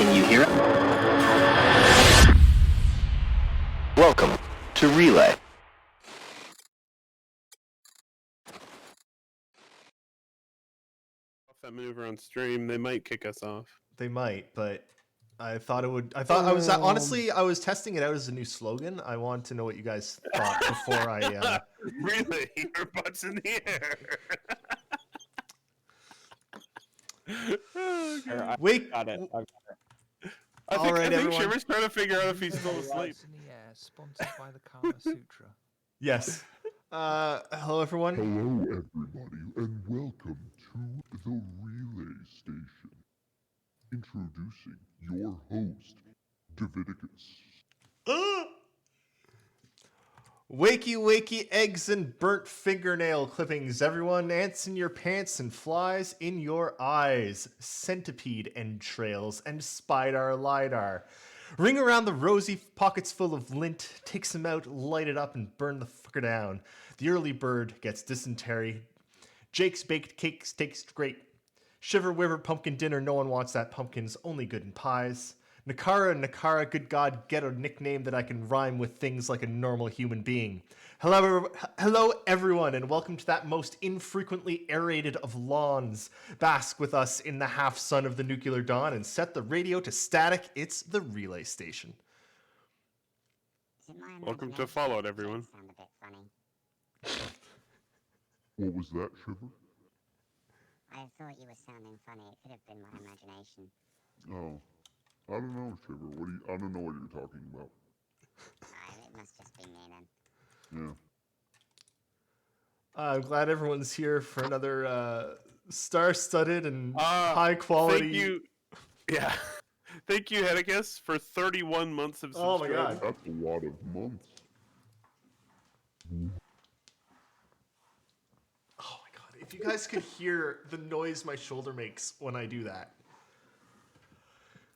Can you hear it? Welcome to Relay. That maneuver on stream, they might kick us off. They might, but I thought it would. I thought I was honestly. I was testing it out as a new slogan. I want to know what you guys thought before I. Really, your butt's in the air. Wait. Got it. I think everyone. Shiver's trying to figure out if he's still asleep. In the air, sponsored by the Kama Sutra. Yes. Hello, everyone. Hello, everybody, and welcome to the Relay Station. Introducing your host, Davidicus. Wakey, wakey, eggs and burnt fingernail clippings, everyone. Ants in your pants and flies in your eyes. Centipede entrails and spider lidar. Ring around the rosy pockets full of lint, take some out, light it up, and burn the fucker down. The early bird gets dysentery. Jake's baked cakes tastes great. Shiver, Wiver, pumpkin dinner, no one wants that. Pumpkin's only good in pies. Nehkara, good God, get a nickname that I can rhyme with things like a normal human being. Hello, everyone, and welcome to that most infrequently aerated of lawns. Bask with us in the half sun of the nuclear dawn and set the radio to static. It's the relay station. Welcome to Fallout, everyone. Sound a bit funny. What was that, Shiver? I thought you were sounding funny. It could have been my imagination. Oh, I don't know, Shiver. I don't know what you're talking about. It must just be me then. Yeah. I'm glad everyone's here for another star-studded and Thank high-quality... you. Yeah. Thank you, Hedicus, for 31 months of Oh subscribing. my God. That's a lot of months. Oh my God, if you guys could hear the noise my shoulder makes when I do that.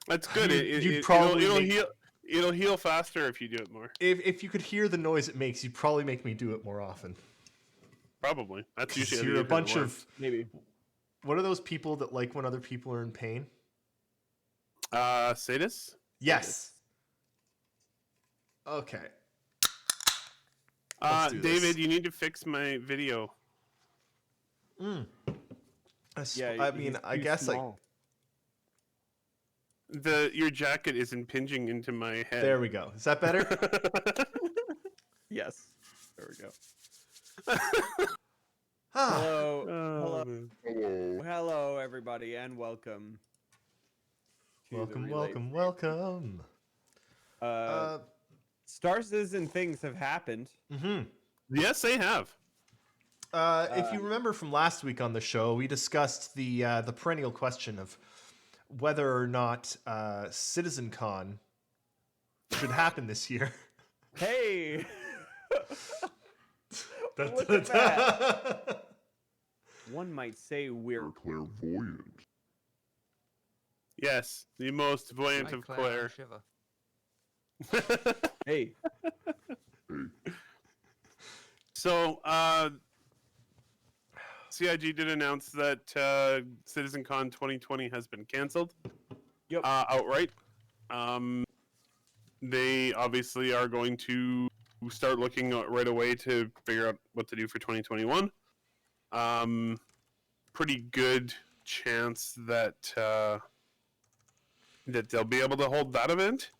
That's good. You'd probably it'll heal faster if you do it more. If you could hear the noise it makes, you'd probably make me do it more often. Probably. That's usually You're a bunch of... maybe. What are those people that like when other people are in pain? Sadists? Yes. Okay. Let's do this. David, you need to fix my video. I mean, I guess like... Your jacket is impinging into my head. There we go. Is that better? Yes. There we go. Ah, Hello, Oh, hello, man. Hello. hello, everybody, and welcome. to the welcome, relay. welcome. Star Citizen things have happened. Yes, they have. If you remember from last week on the show, we discussed the perennial question of whether or not CitizenCon should happen this year. Hey, Look at that. One might say we're You're clairvoyant. Yes, the most voyant Hi, of Claire, Claire. Shiver. hey. Hey, So, CIG did announce that CitizenCon 2020 has been canceled. Yep. Outright. They obviously are going to start looking right away to figure out what to do for 2021. Pretty good chance that that they'll be able to hold that event.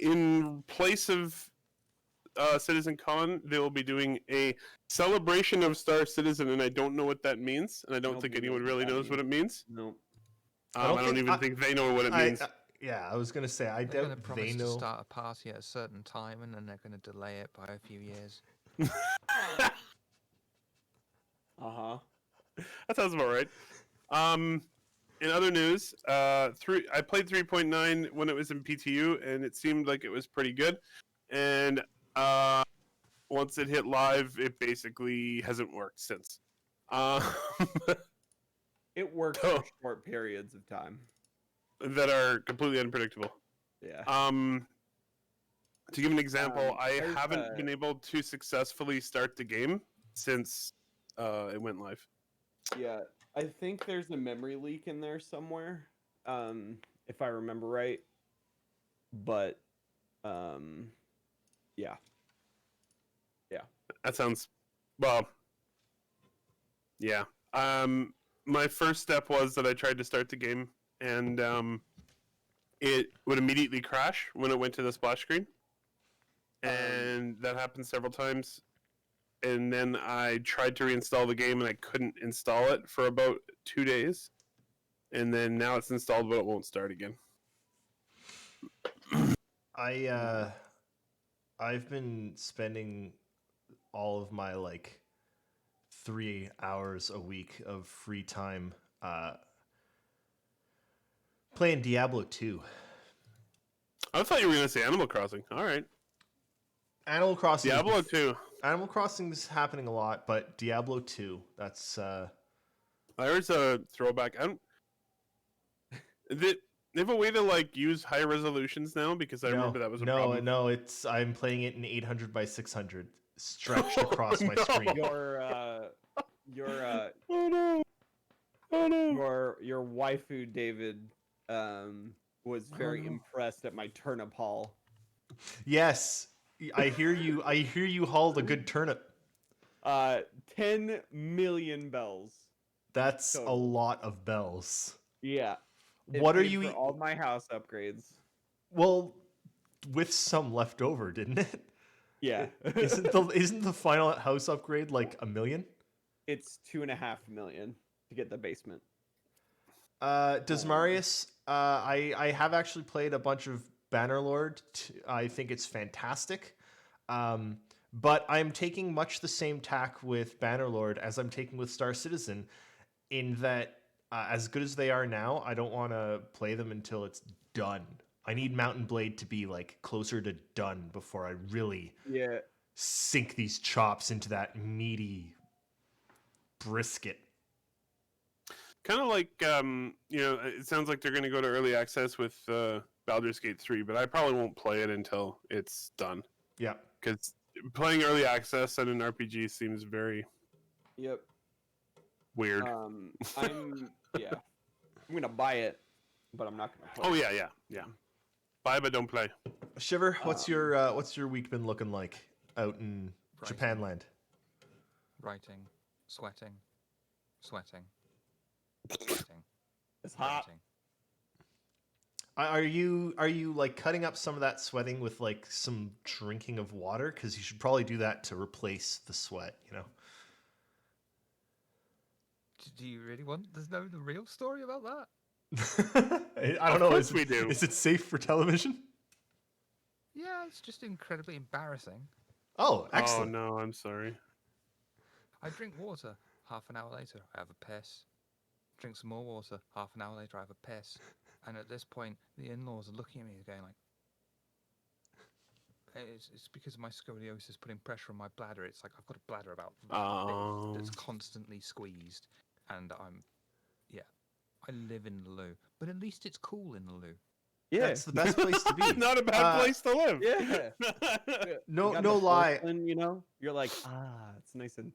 In place of CitizenCon, they will be doing a celebration of Star Citizen, and I don't know what that means, and I don't think Nobody anyone knows what really that knows what it means. No. I don't I don't think- even think they know what it means. Yeah, I was gonna say I They're going to doubt promise they to know. start a party at a certain time, and then they're going to delay it by a few years. Uh-huh. That sounds about right. In other news, I played 3.9 when it was in PTU, and it seemed like it was pretty good. And once it hit live, it basically hasn't worked since. It works Oh. for short periods of time. That are completely unpredictable. Yeah. To give an example, I there's haven't been able to successfully start the game since it went live. Yeah, I think there's a memory leak in there somewhere, if I remember right. But, yeah. That sounds well. Yeah. My first step was that I tried to start the game, and it would immediately crash when it went to the splash screen, and that happened several times. And then I tried to reinstall the game, and I couldn't install it for about 2 days. And then now it's installed, but it won't start again. I've been spending all of my 3 hours a week of free time playing Diablo 2. I thought you were going to say Animal Crossing. All right. Animal Crossing. Diablo 2. Animal Crossing is happening a lot, but Diablo 2, that's There's a throwback. They have a way to use high resolutions now, because I remember that was a problem. No, I'm playing it in 800 by 600 stretched across my no. screen. Your Oh no. Oh no. Your waifu David was very no. impressed at my turnip haul. Yes, I hear you. I hear you hauled a good turnip. 10 million bells. That's a Total. lot of bells. Yeah. It What are paid you for eat? all my house upgrades. Well, with some left over, didn't it? Yeah. Isn't the final house upgrade like 1 million? It's 2.5 million to get the basement. Does Marius? I have actually played a bunch of Bannerlord. I think it's fantastic. But I'm taking much the same tack with Bannerlord as I'm taking with Star Citizen, in that as good as they are now, I don't want to play them until it's done. I need Mountain Blade to be like closer to done before I really Yeah. sink these chops into that meaty brisket. Kind of like it sounds like they're going to go to early access with Baldur's Gate 3, but I probably won't play it until it's done. Yeah. Because playing early access on an RPG seems very Yep. weird. I'm gonna buy it, but I'm not gonna play. Oh it. yeah. Buy but don't play. Shiver, what's your week been looking like out in Writing. Japanland? Writing, sweating. It's hot. Writing. Are you like cutting up some of that sweating with like some drinking of water? Because you should probably do that to replace the sweat. You know. Do you really want to know the real story about that? I don't Of know. course we do. Is it safe for television? Yeah, it's just incredibly embarrassing. Oh, excellent. Oh no, I'm sorry. I drink water. Half an hour later, I have a piss. Drink some more water. Half an hour later, I have a piss. And at this point, the in-laws are looking at me going like, it's because of my scoliosis putting pressure on my bladder. It's like I've got a bladder about that big that's constantly squeezed. And I live in the loo. But at least it's cool in the loo. Yeah. That's the best place to be. Not a bad place to live. Yeah. No, You got no the lie. porcelain, you're like, it's nice and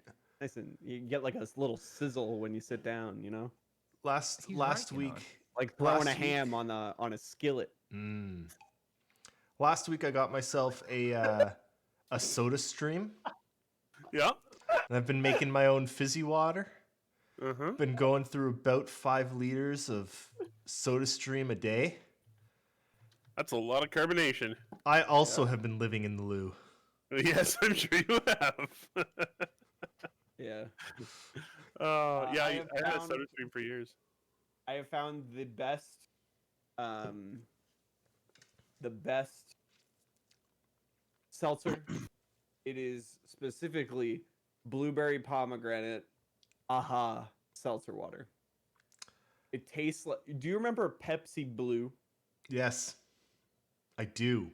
you get like a little sizzle when you sit down, Last He's right, you know. week, like throwing a Last week- ham on a skillet. Last week I got myself a soda stream, Yeah. and I've been making my own fizzy water. Uh-huh. Been going through about 5 liters of soda stream a day. That's a lot of carbonation. I also have been living in the loo. Yes, I'm sure you have. Yeah. Yeah, I I have had a found- soda stream for years. I have found the best seltzer. It is specifically blueberry pomegranate aha seltzer water. It tastes like, do you remember Pepsi Blue? Yes, I do.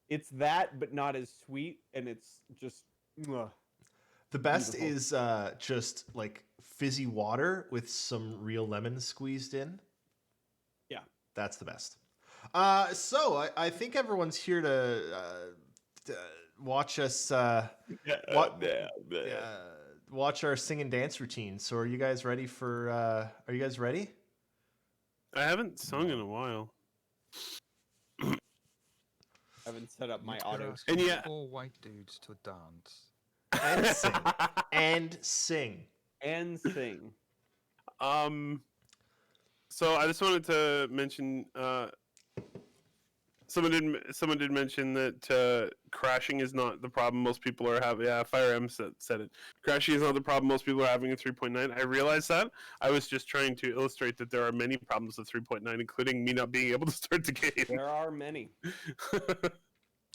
It's that but not as sweet, and it's just The best Beautiful. is just like fizzy water with some real lemons squeezed in. Yeah. That's the best. So I think everyone's here to watch us watch our sing and dance routine. So are you guys ready for are you guys ready? I haven't sung in a while. I haven't set up my You're auto. asking And yeah- 4 white dudes to dance. And sing. And sing. And sing. So I just wanted to mention someone did mention that crashing is not the problem most people are having. Yeah, Fire M said it. Crashing is not the problem most people are having in 3.9. I realized that. I was just trying to illustrate that there are many problems with 3.9, including me not being able to start the game. There are many.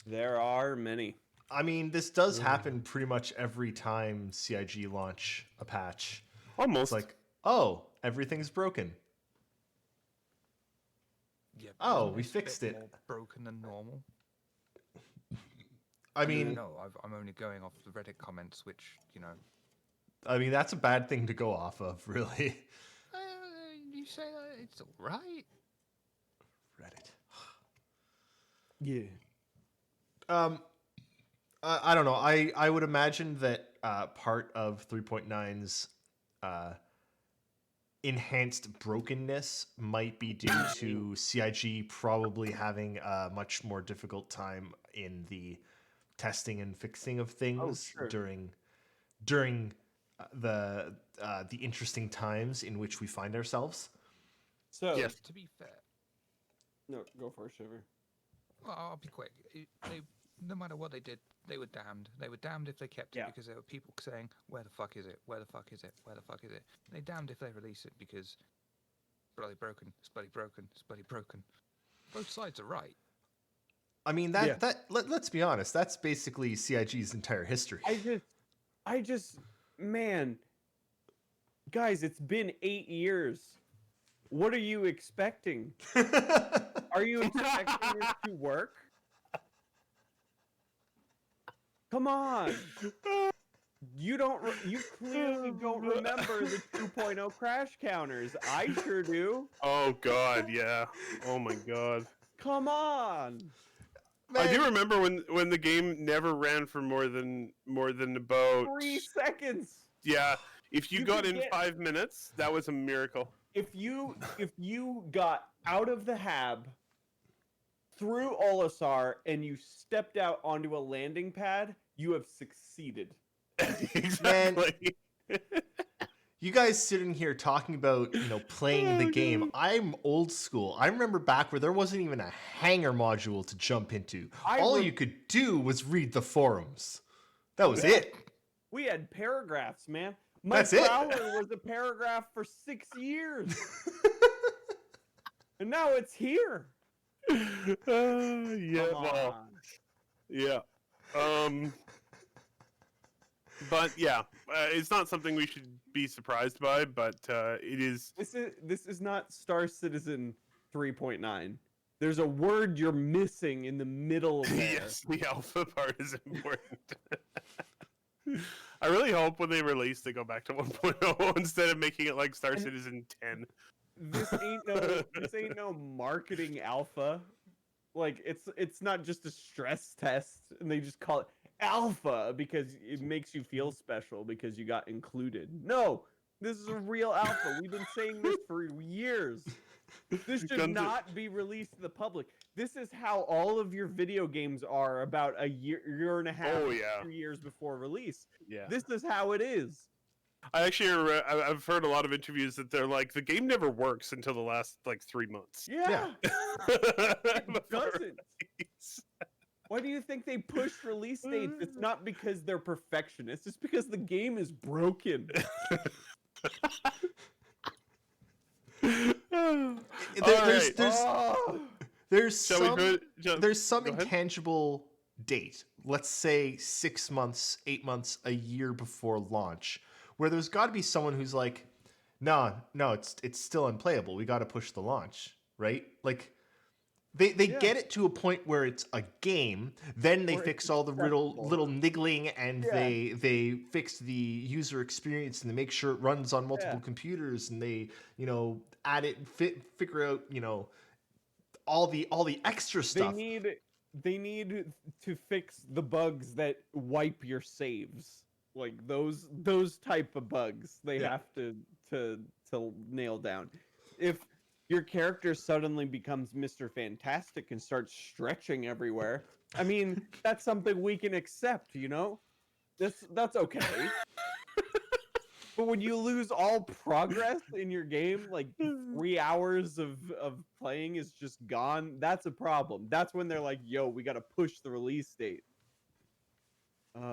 There are many. I mean, this does happen pretty much every time CIG launch a patch. Almost. It's like, oh, everything's broken. Yeah, Oh, isn't we this a fixed bit it. more broken than normal. I mean, no, I'm only going off the Reddit comments, which that's a bad thing to go off of, really. you say that it's all right. Reddit. Yeah. I don't know. I would imagine that part of 3.9's enhanced brokenness might be due to CIG probably having a much more difficult time in the testing and fixing of things sure. during the interesting times in which we find ourselves. So, Yes. To be fair, no, go for it, Shiver. well, I'll be quick. No matter what they did, they were damned. They were damned if they kept it Yeah. because there were people saying, "Where the fuck is it? Where the fuck is it? Where the fuck is it?" They damned if they release it because bloody broken. It's bloody broken. It's bloody broken. Both sides are right. I mean let's be honest, that's basically CIG's entire history. I just, man, guys, it's been 8 years. What are you expecting? Are you expecting this to work? Come on. You clearly don't remember the 2.0 crash counters. I sure do. Oh God, yeah. Oh my God. Come on. I do Man, remember when the game never ran for more than about 3 seconds. Yeah. If you You got could in get- 5 minutes, that was a miracle. If you got out of the hab through Olisar and you stepped out onto a landing pad, you have succeeded. Exactly. you guys sitting here talking about, playing the game. I'm old school. I remember back where there wasn't even a hangar module to jump into. All you could do was read the forums. That was it. We had paragraphs, man. My That's it. Prowler was a paragraph for 6 years. And now it's here. Yeah. Come Well, on. yeah. But yeah, it's not something we should be surprised by, but it is. This is not Star Citizen 3.9. There's a word you're missing in the middle of there. Yes, the alpha part is important. I really hope when they release, they go back to 1.0 instead of making it like Star Citizen 10. This ain't no marketing alpha. Like it's not just a stress test and they just call it alpha because it makes you feel special because you got included. No, this is a real alpha. We've been saying this for years. This should not be released to the public. This is how all of your video games are about a year and a half, 2 years before release. Yeah. This is how it is. I actually, I've heard a lot of interviews that they're like, the game never works until the last, 3 months. Yeah. It Before doesn't. release. Why do you think they push release dates? It's not because they're perfectionists. It's because the game is broken. There's Shall we put, John, there's some go ahead. intangible date, let's say 6 months, 8 months, a year before launch, where there's got to be someone who's like, no, it's still unplayable. We got to push the launch, right? Like they get it to a point where it's a game, then they fix all the little niggling and they fix the user experience and they make sure it runs on multiple computers and they, add it, figure out, all the extra stuff. They need to fix the bugs that wipe your saves. Like those type of bugs they have to nail down. If your character suddenly becomes Mr. Fantastic and starts stretching everywhere, I mean, that's something we can accept, That's okay. But when you lose all progress in your game, like 3 hours of playing is just gone, that's a problem. That's when they're like, yo, we got to push the release date.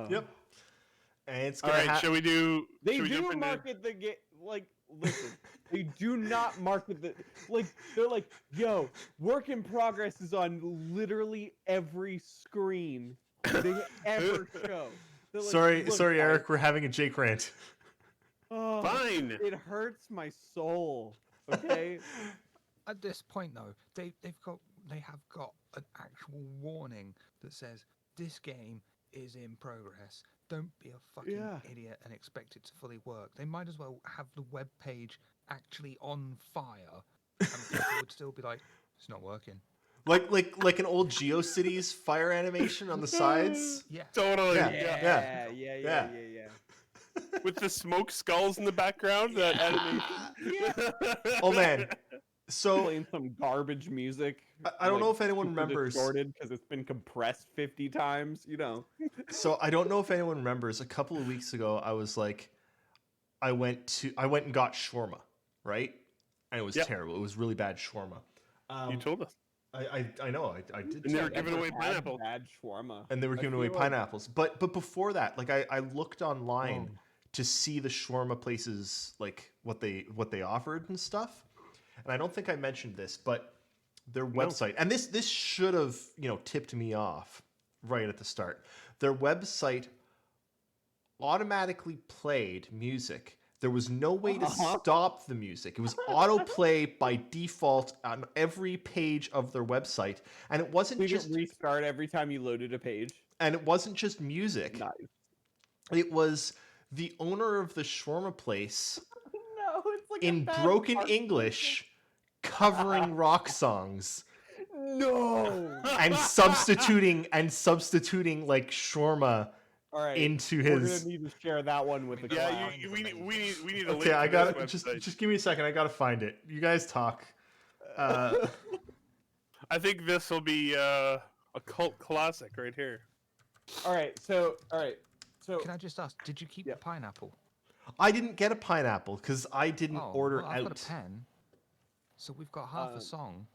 Yep. And it's All gonna right, shall we do? They shall we do jump into- market the game. Like, listen, they do not market the. Like, they're like, yo, work in progress is on literally every screen they ever show. They're like, sorry, "Look, sorry, guys, Eric. We're having a Jake rant. oh, Fine. It hurts my soul. Okay. At this point, though, they have got an actual warning that says this game is in progress. Don't be a fucking idiot and expect it to fully work. They might as well have the web page actually on fire, and people would still be like, "It's not working." Like an old GeoCities fire animation on the sides. Yeah. Totally. Yeah. Yeah. with the smoke skulls in the background. That animation. Oh man. So Playing some garbage music. I don't know if anyone super remembers. distorted because it's been compressed 50 times. You know. So I don't know if anyone remembers. A couple of weeks ago, I was like, I went and got shawarma, right? And it was Yep. terrible. It was really bad shawarma. You told us. I know. I did. And they were tell you. giving away pineapple. Bad shawarma. And they were I giving away feel like- pineapples. But before that, like I looked online to see the shawarma places, like what they offered and stuff. And I don't think I mentioned this, but their website, and this should have, tipped me off right at the start. Their website automatically played music. There was no way to stop the music. It was autoplay by default on every page of their website. And it wasn't Did just it restart every time you loaded a page? and it wasn't just music. Nice. It was the owner of the shawarma place No, it's like in broken English covering rock songs No. and substituting like shawarma All right. into We're his. gonna need to share that one with the Yeah, class. we need a link Okay, I to got this just website. just give me a second. I gotta find it. You guys talk. I think this will be a cult classic right here. All right. So Can I just ask, did you keep the pineapple? I didn't get a pineapple because I didn't order well, I've out. got a pen, so we've got half a song.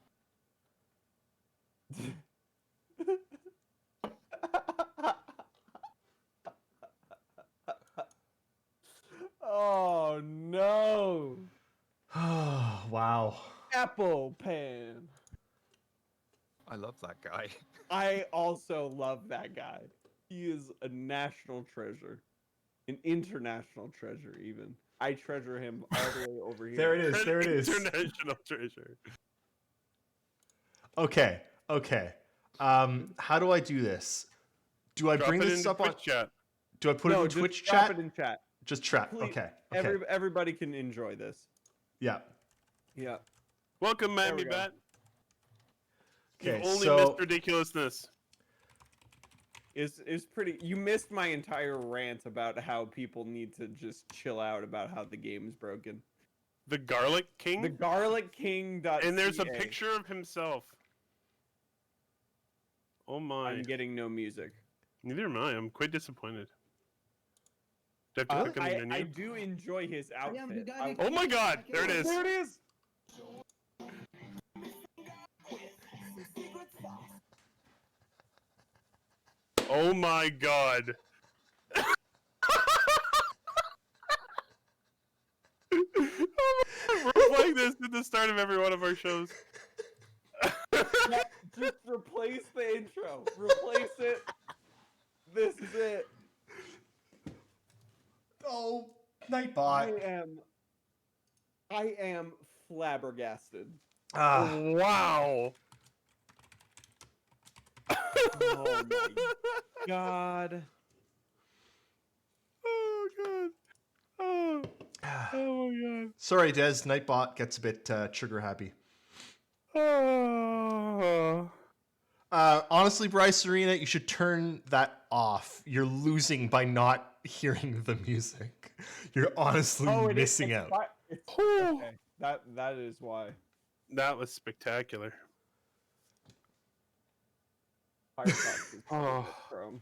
Oh no. Wow. Apple Pen. I love that guy. I also love that guy. He is a national treasure. An international treasure, even. I treasure him all the way over here. There it is. There it is. International treasure. Okay. How do I do this? Do I Drop bring it this into up on? Twitch chat. Do I put it in just Twitch drop chat? it in chat. Just chat. Please. Okay. Everybody can enjoy this. Yeah. Yeah. Welcome, There Mammy we go. Bat. Okay. You've only So missed ridiculousness. Is pretty. You missed my entire rant about how people need to just chill out about how the game is broken. The Garlic King? The Garlic King. And there's a picture of himself. Oh my. I'm getting no music. Neither am I. I'm quite disappointed. Do I have to click on the menu? I do enjoy his outfit. Oh my god! There it is. There it is. Oh my god. We're playing this at the start of every one of our shows. Just replace the intro. Replace it. This is it. Oh, Nightbot. I am flabbergasted. Wow. Oh my god. Oh god. Oh. Oh my god. Sorry, Des. Nightbot gets a bit trigger happy. Oh. Honestly, Bryce Arena, you should turn that off. You're losing by not hearing the music. You're honestly missing out. Okay. That is why. That was spectacular. Firefox is Oh. Chrome.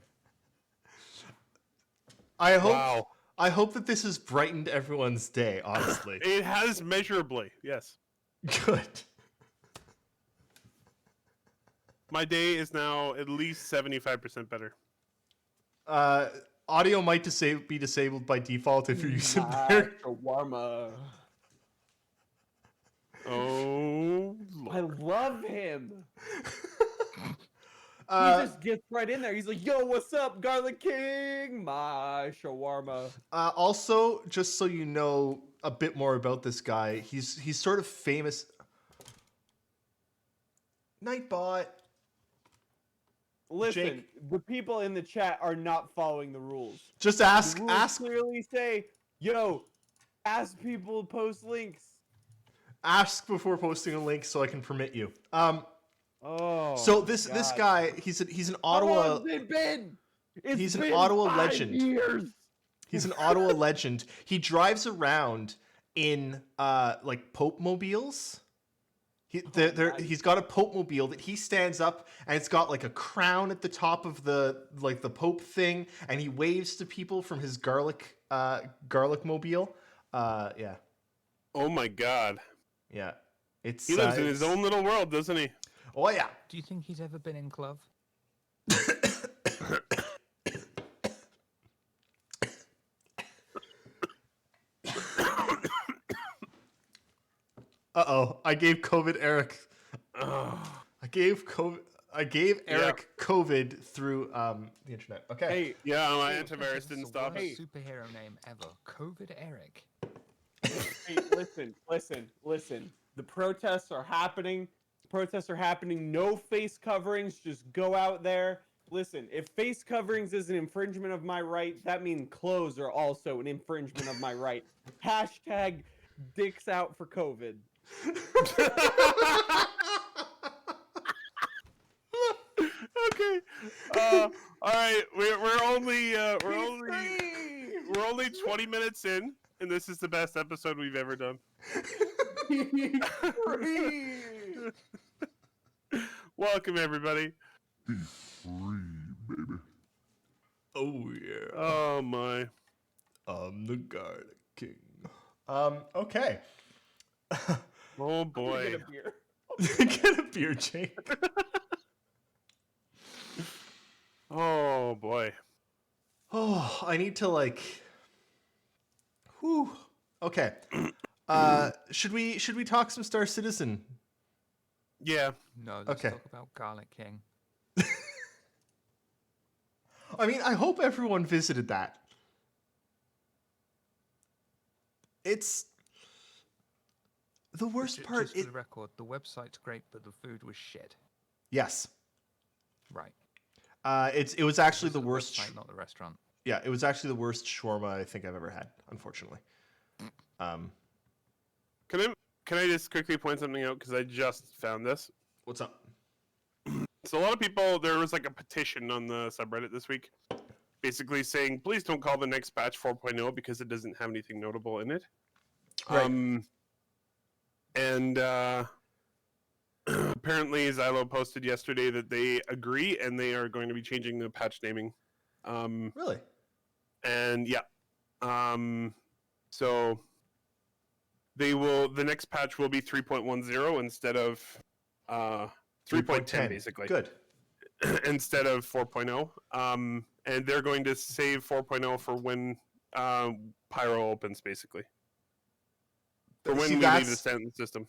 I hope that this has brightened everyone's day, honestly. It has measurably, yes. Good. My day is now at least 75% better. Audio might be disabled by default if you're using their... Shawarma. Oh, I Lord. love him. He Uh, just gets right in there. He's like, "Yo, what's up, Garlic King? My shawarma." also, just so you know a bit more about this guy, he's sort of famous. Nightbot. Listen, Jake. the people in the chat are not following the rules. Just The ask rules clearly say, "Yo, ask people to post links." before posting a link so I can permit you. Oh. So this guy, he's an How long Ottawa. has it been? It's He's an been Ottawa 5 legend. Years. He's an Ottawa legend. He drives around in like Pope mobiles. He's got a Pope mobile that he stands up, and it's got like a crown at the top of the Pope thing, and he waves to people from his garlic mobile. Yeah, Oh my god. yeah. It's He lives in his it's- own little world, doesn't he? Oh yeah. Do you think he's ever been in Clove? Uh-oh, I gave Eric. Oh. I gave Eric COVID through the internet. Okay. Hey, Yeah, my That's antivirus the didn't stop it. worst superhero name ever. COVID Eric. hey, listen. The protests are happening. No face coverings. Just go out there. Listen, if face coverings is an infringement of my right, that means clothes are also an infringement of my right. Hashtag dicks out for COVID. Okay. All right. We're only 20 minutes in, and this is the best episode we've ever done. Welcome everybody. Be free, baby. Oh yeah. Oh my. I'm the garlic king. Okay. Oh boy. Get a beer. Get a beer, Jake. Oh boy. Oh, I need to like. Whew. Okay. Should we talk some Star Citizen? Yeah. No, let's Okay. talk about Garlic King. I mean, I hope everyone visited that. It's the worst part. Just for the record, the website's great, but the food was shit. Yes. Right. It was actually It's the worst. website, not the restaurant. Yeah, it was actually the worst shawarma I think I've ever had. Unfortunately. Can I just quickly point something out because I just found this. What's up? So a lot of people, there was like a petition on the subreddit this week, basically saying, please don't call the next patch 4.0 because it doesn't have anything notable in it. Right. And apparently Xylo posted yesterday that they agree and they are going to be changing the patch naming. Really? And yeah. So the next patch will be 3.10 instead of 3.10 basically. Good. Instead of 4.0. And they're going to save 4.0 for when Pyro opens basically. For when See, we leave the stand system.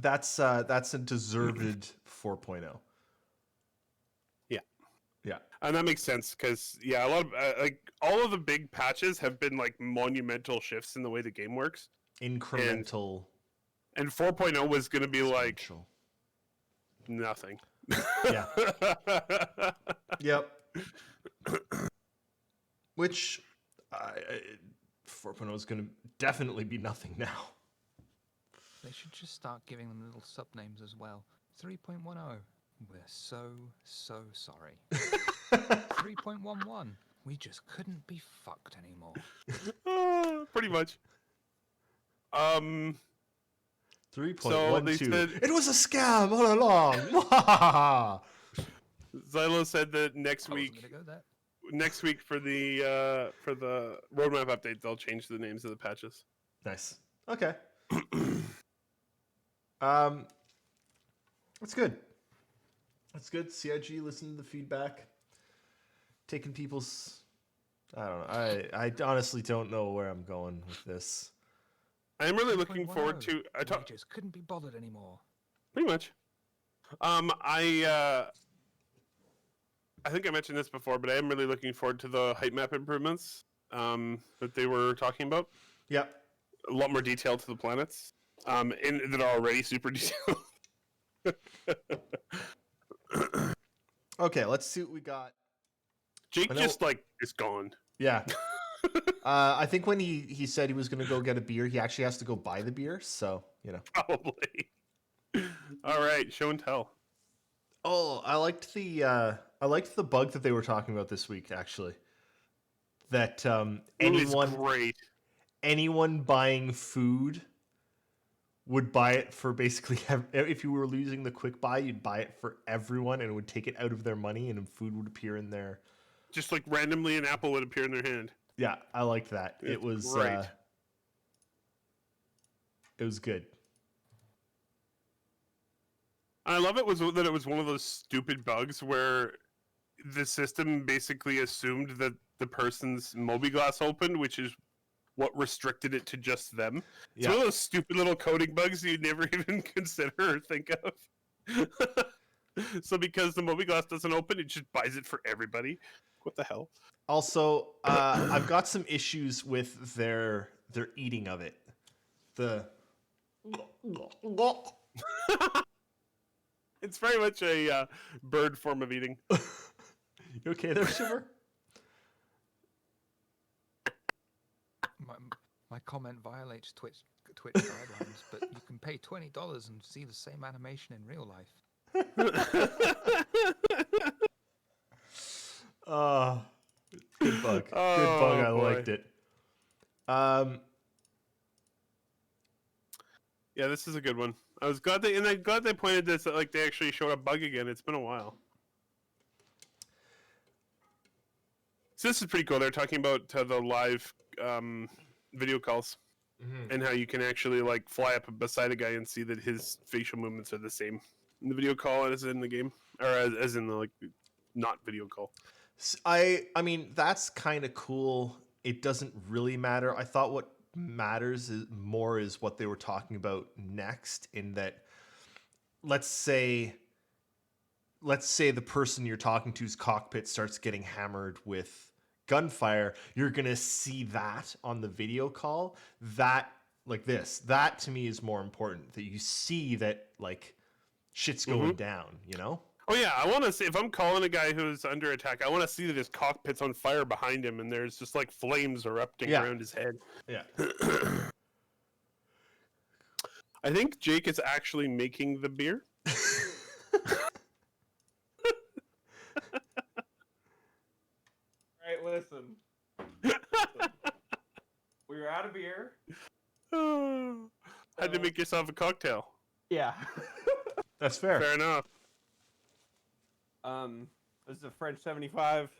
That's a deserved 4.0. Yeah. Yeah. And that makes sense because a lot of like all of the big patches have been like monumental shifts in the way the game works. Incremental. And 4.0 was going to be like exponential. nothing. Yeah. Yep. Which 4.0 is going to definitely be nothing now. They should just start giving them little sub names as well. 3.10. We're so sorry. 3.11. We just couldn't be fucked anymore. Pretty much. 3.12. So they said- It was a scam all along. Xylo said that next I wasn't week gonna go there. for the roadmap update they'll change the names of the patches. Nice. Okay. That's good. That's good. CIG, listen to the feedback. Taking people's. I don't know. I honestly don't know where I'm going with this. I'm really looking forward to. We just couldn't be bothered anymore. Pretty much. I think I mentioned this before, but I am really looking forward to the height map improvements that they were talking about. Yep. A lot more detail to the planets, that are already super detailed. Okay, let's see what we got. Jake I know- just like is gone. Yeah. I think when he said he was going to go get a beer, he actually has to go buy the beer. So, you know. Probably. All right, show and tell. Oh, I liked the bug that they were talking about this week, actually. that Ooh, it's anyone great. anyone buying food would buy it for basically if you were losing the quick buy, you'd buy it for everyone and it would take it out of their money and food would appear in their. Just like randomly an apple would appear in their hand. Yeah, I liked that. It's It was great. it was good. I love it was that it was one of those stupid bugs where the system basically assumed that the person's Mobi-Glass opened, which is what restricted it to just them. It's one of those stupid little coding bugs you never even consider or think of. So because the Mobi-Glass doesn't open, it just buys it for everybody. What the hell? Also, I've got some issues with their eating of it. The It's very much a bird form of eating. You okay there, Shiver? My comment violates Twitch guidelines, but you can pay $20 and see the same animation in real life. Good bug. Good Oh, bug. I boy. liked it. Yeah, this is a good one. I'm glad they pointed this that like they actually showed a bug again. It's been a while. So this is pretty cool. They're talking about the live video calls and how you can actually like fly up beside a guy and see that his facial movements are the same in the video call as in the game, or as in the like not video call. I mean, that's kind of cool. It doesn't really matter. I thought what matters is what they were talking about next, in that let's say the person you're talking to's cockpit starts getting hammered with gunfire, you're gonna see that on the video call. That to me is more important, that you see that like shit's going down, you know? Oh yeah, I want to see if I'm calling a guy who's under attack. I want to see that his cockpit's on fire behind him, and there's just like flames erupting around his head. Yeah. I think Jake is actually making the beer. All right, listen. We were out of beer. Had to make yourself a cocktail. Yeah. That's fair. Fair enough. This is a French 75.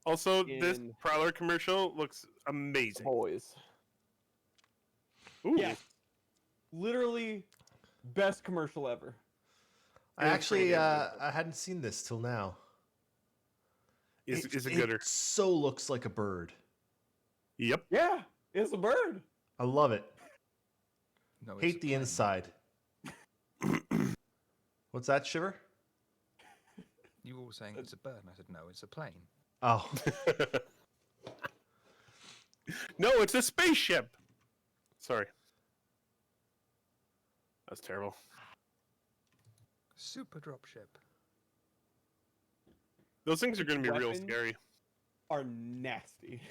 Also, this In- Prowler commercial looks amazing. Boys. Ooh. Yeah. Literally best commercial ever. I actually I hadn't seen this till now. Is a gooder. It so looks like a bird. Yep. Yeah, it's a bird. I love it. No, it's Hate a the plane. inside. What's that, Shiver? You were all saying it's a bird, and I said, no, it's a plane. Oh. No, it's a spaceship. Sorry. That's terrible. Super dropship. Those things are going to be real Weapons? scary. Are nasty.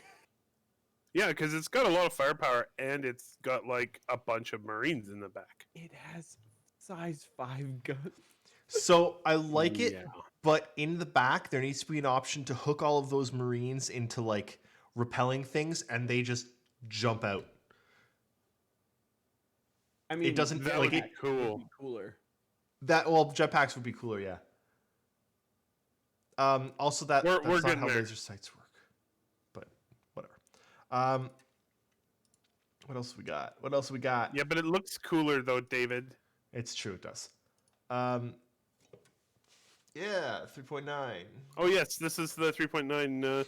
Yeah, because it's got a lot of firepower and it's got like a bunch of Marines in the back. It has size 5 guns. So I like it, Yeah. but in the back there needs to be an option to hook all of those Marines into like repelling things, and they just jump out. I mean, doesn't That like would it. be cool. be cooler. That jetpacks would be cooler, yeah. Also that's We're not getting how there. laser sights work, but whatever. What else we got? Yeah, but it looks cooler though, David. It's true, it does. Yeah, 3.9. Oh yes, this is the 3.9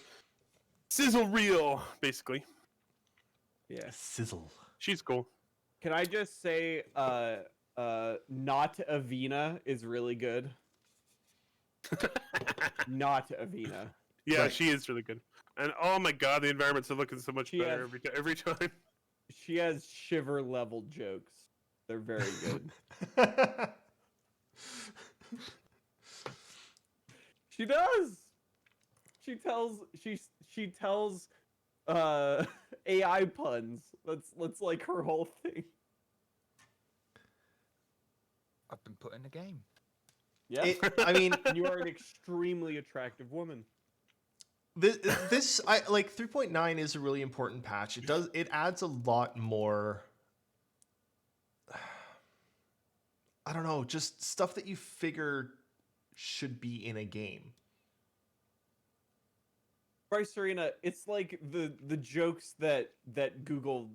sizzle reel, basically. Yeah. Sizzle. She's cool. Can I just say, not Avena is really good. Not Avena. Yeah, Right. she is really good. And oh my god, the environments are looking so much She better has- every time. She has Shiver level jokes. They're very good. She does. She tells AI puns. That's like her whole thing. I've been put in a game. Yeah. I mean, You are an extremely attractive woman. This I like 3.9 is a really important patch. It adds a lot more. I don't know, just stuff that you figure should be in a game. Bryce Arena, it's like the jokes that Google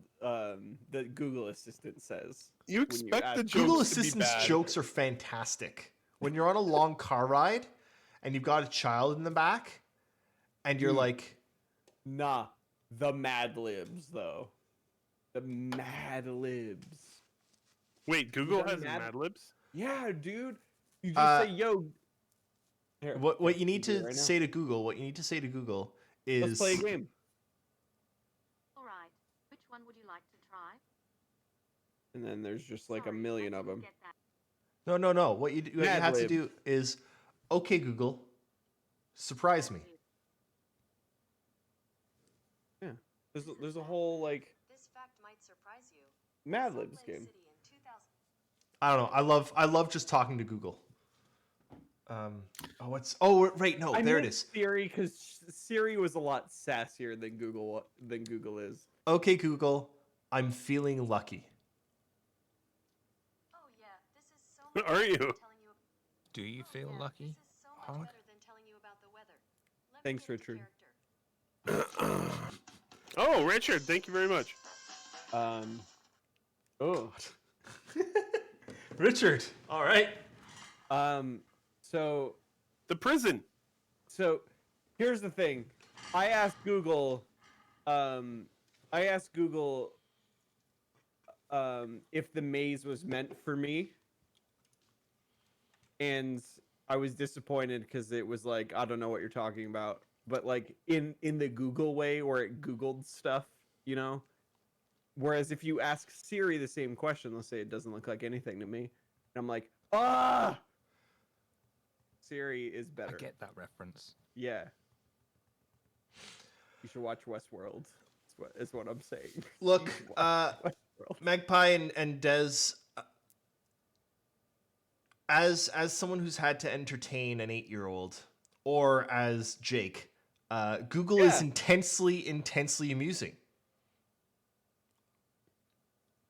Assistant says. You when expect ask- the jokes Google to be Assistant's bad. jokes are fantastic. When you're on a long car ride and you've got a child in the back and you're Dude. like, Nah, the Mad Libs though. The Mad Libs. Wait, Google done has Mad- Mad Libs? Yeah, dude. You just say, "Yo." Here, what you need do it to right now. say to Google, is Let's play a game. All right. Which one would you like to try? And then there's just like a Sorry, million I of didn't them. get that. No. What you Mad have to Lib. do is, okay, Google, surprise me. Yeah. There's a whole like This fact might surprise you. Mad Libs game. I don't know. I love just talking to Google. Right, no, I there it meant is. Siri, because Siri was a lot sassier than Google is. Okay, Google, I'm feeling lucky. Oh yeah, this is so much Are better you? than telling you. Do you Oh, feel yeah, lucky, This is so much Honk? better than telling you about the weather. Let me Thanks, get into Richard. character. Oh, Richard, thank you very much. Oh. Richard, all right. So The prison. here's the thing. I asked Google if the maze was meant for me. And I was disappointed because it was like, I don't know what you're talking about. But like in the Google way where it Googled stuff, you know? Whereas if you ask Siri the same question, let's say it doesn't look like anything to me. And I'm like, ah! Siri is better. I get that reference. Yeah. You should watch Westworld. Is what I'm saying. Look, You should watch Westworld. Magpie and Des, as someone who's had to entertain an 8-year-old, or as Jake, Google is Yeah. intensely amusing.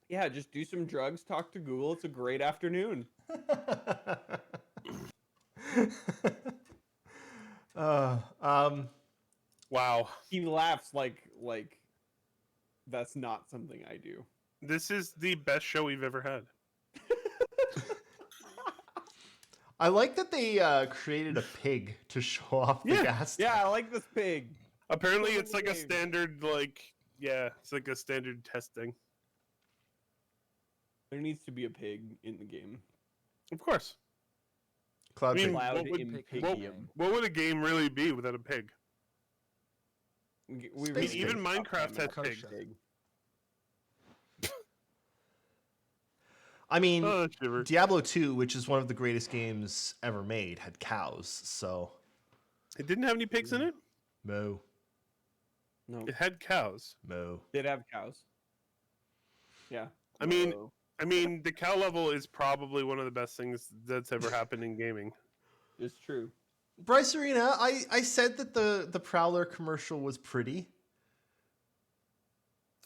Yeah, just do some drugs, talk to Google. It's a great afternoon. Wow. He laughs like that's not something I do. This is the best show we've ever had. I like that they created a pig to show off the gas. Yeah, I like this pig. Apparently, Put it it's in like the a game. standard, it's like a standard testing. There needs to be a pig in the game. Of course. Cloud I mean, pig. Cloud what would- Impigium. What would a game really be without a pig? We Space really pig. Even stopped Minecraft having has a pigs. pig. I mean, Oh, Shiver. Diablo 2, which is one of the greatest games ever made, had cows, so It didn't have any pigs in it? moo, No, It had cows. moo. did have cows. Yeah. I mean- So- I mean, the cow level is probably one of the best things that's ever happened in gaming. it's true. Bryce Arena, I said that the Prowler commercial was pretty.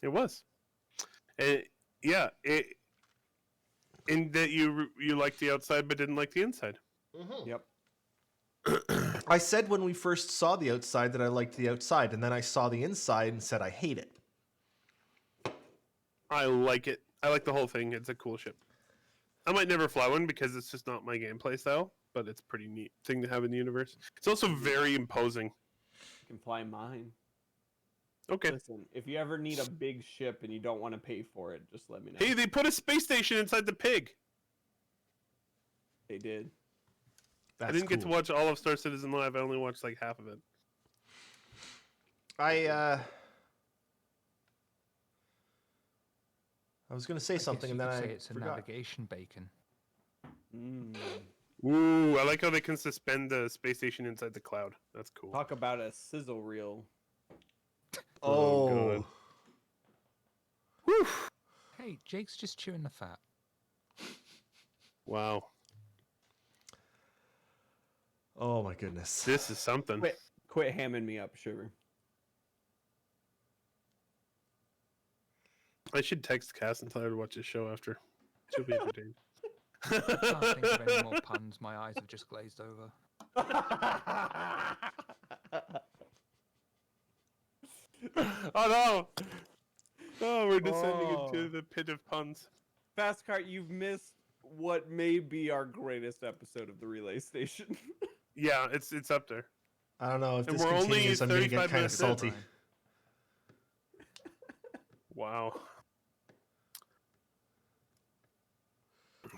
It was. In that you liked the outside but didn't like the inside. Yep. I said when we first saw the outside that I liked the outside, and then I saw the inside and said I hate it. I like it. I like the whole thing. It's a cool ship. I might never fly one because it's just not my gameplay style, but it's a pretty neat thing to have in the universe. It's also very imposing. You can fly mine. Okay. Listen, if you ever need a big ship and you don't want to pay for it, just let me know. Hey, they put a space station inside the pig. They did. That's I didn't get to cool. watch all of Star Citizen Live. I only watched like half of it. I was gonna say I guess something you and then could I say it's a forgot. navigation bacon. Mm. Ooh, I like how they can suspend the space station inside the cloud. That's cool. Talk about a sizzle reel. Oh, Oh, God. Whew. Hey, Jake's just chewing the fat. Wow. oh my goodness. This is something. Wait, Quit hamming me up, Shiver. I should text Cass and tell her to watch this show after. She'll be entertained. I can't think of any more puns. My eyes have just glazed over. Oh no! Oh, we're descending into the pit of puns. Fast Cart, you've missed what may be our greatest episode of the Relay Station. Yeah, it's up there. I don't know if And this we're only continues. I'm gonna 35 get kind of minutes in, salty. Brian. Wow.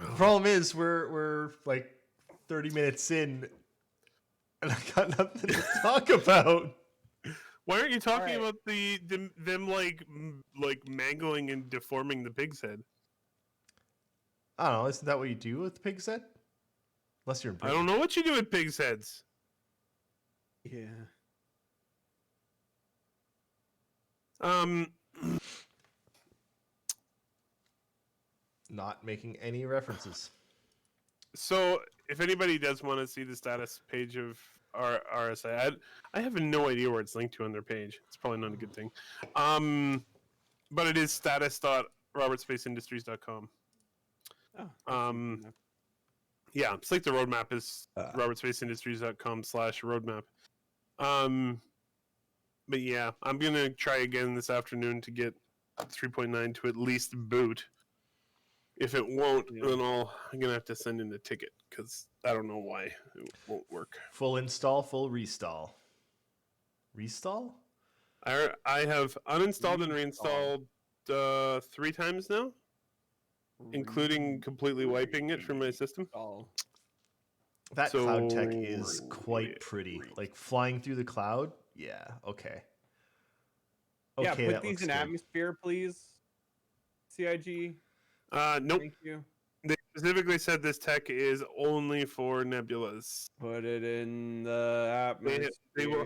The problem is we're like 30 minutes in, and I got nothing to talk about. Why aren't you talking Alright. about them like mangling and deforming the pig's head? I don't know. Isn't that what you do with the pig's head? Unless you're in I prison. don't know what you do with pigs' heads. Yeah. Not making any references. So if anybody does want to see the status page of our RSI, I have no idea where it's linked to on their page. It's probably not a good thing. But it is status.robertspaceindustries.com. Oh, Yeah, it's like the roadmap is robertspaceindustries.com/roadmap. But yeah, I'm gonna try again this afternoon to get 3.9 to at least boot. If it won't, then I'm gonna have to send in a ticket because I don't know why it won't work. Full install, full restall. Restall? I have uninstalled and reinstalled 3 times now, including completely wiping it from my system. That So- cloud tech is quite pretty. Like flying through the cloud. Yeah. Okay. Yeah, Okay, put that these looks in good. atmosphere, please. CIG. Nope. Thank you. They specifically said this tech is only for nebulas. Put it in the atmosphere. They will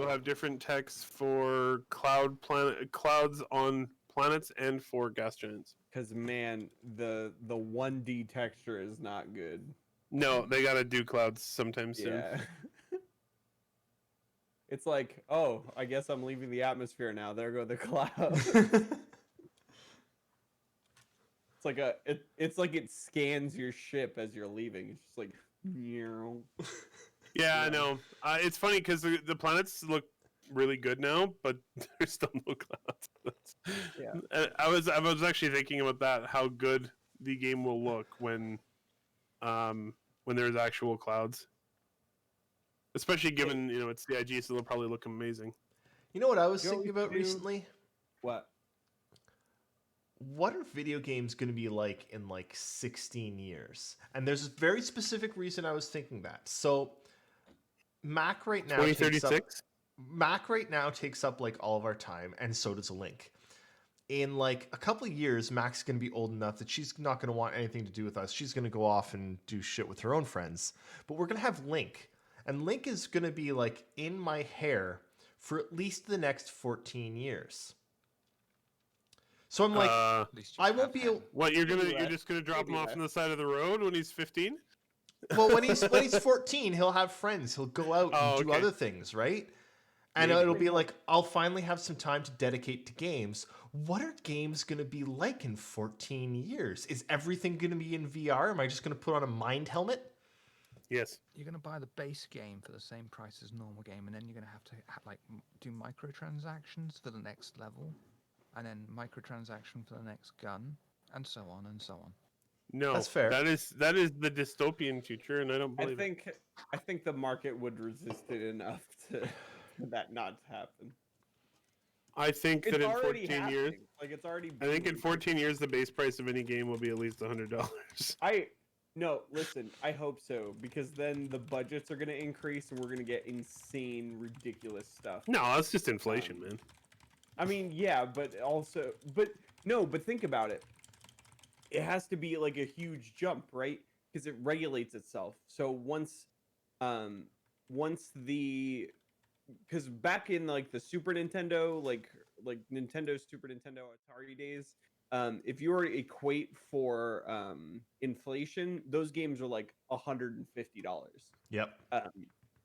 have different techs for clouds on planets and for gas giants. Because man, the 1D texture is not good. No, they gotta do clouds sometime soon. Yeah. It's like, oh, I guess I'm leaving the atmosphere now. There go the clouds. It's like it scans your ship as you're leaving. It's just like, meow. Yeah, I know. It's funny because the planets look really good now, but there's still no clouds. Yeah. I was actually thinking about that. How good the game will look when there's actual clouds, especially given it's CIG, so they'll probably look amazing. You know what I was You know thinking what we about should do? recently? What? What are video games going to be like in like 16 years? And there's a very specific reason I was thinking that. So Mac right now takes up 2036. Mac right now takes up like all of our time, and so does Link. In like a couple of years, Mac's going to be old enough that she's not going to want anything to do with us. She's going to go off and do shit with her own friends. But we're going to have Link. And Link is going to be like in my hair for at least the next 14 years. So I'm like, At least you I have won't be him. able. What you're Maybe just gonna drop him Maybe off less. on the side of the road when he's 15? Well, when he's 14, he'll have friends. He'll go out and Oh, do okay. other things, right? And Maybe. it'll be like, I'll finally have some time to dedicate to games. What are games going to be like in 14 years? Is everything going to be in VR? Am I just going to put on a mind helmet? Yes. You're going to buy the base game for the same price as normal game, and then you're going to have to do microtransactions for the next level, and then microtransaction for the next gun, and so on and so on. No. That's fair. That is the dystopian future, and I don't believe it. I think the market would resist it enough to for that not to happen. I think It's that in already 14 years, happening. Like it's already. I think in booming. 14 years, the base price of any game will be at least $100. No, listen, I hope so, because then the budgets are going to increase and we're going to get insane, ridiculous stuff. No, that's just inflation, man. I mean, yeah, but think about it. It has to be like a huge jump, right? Because it regulates itself. So once because back in like the Super Nintendo, like Nintendo, Super Nintendo, Atari days, if you were to equate for inflation, those games are like $150. Yep.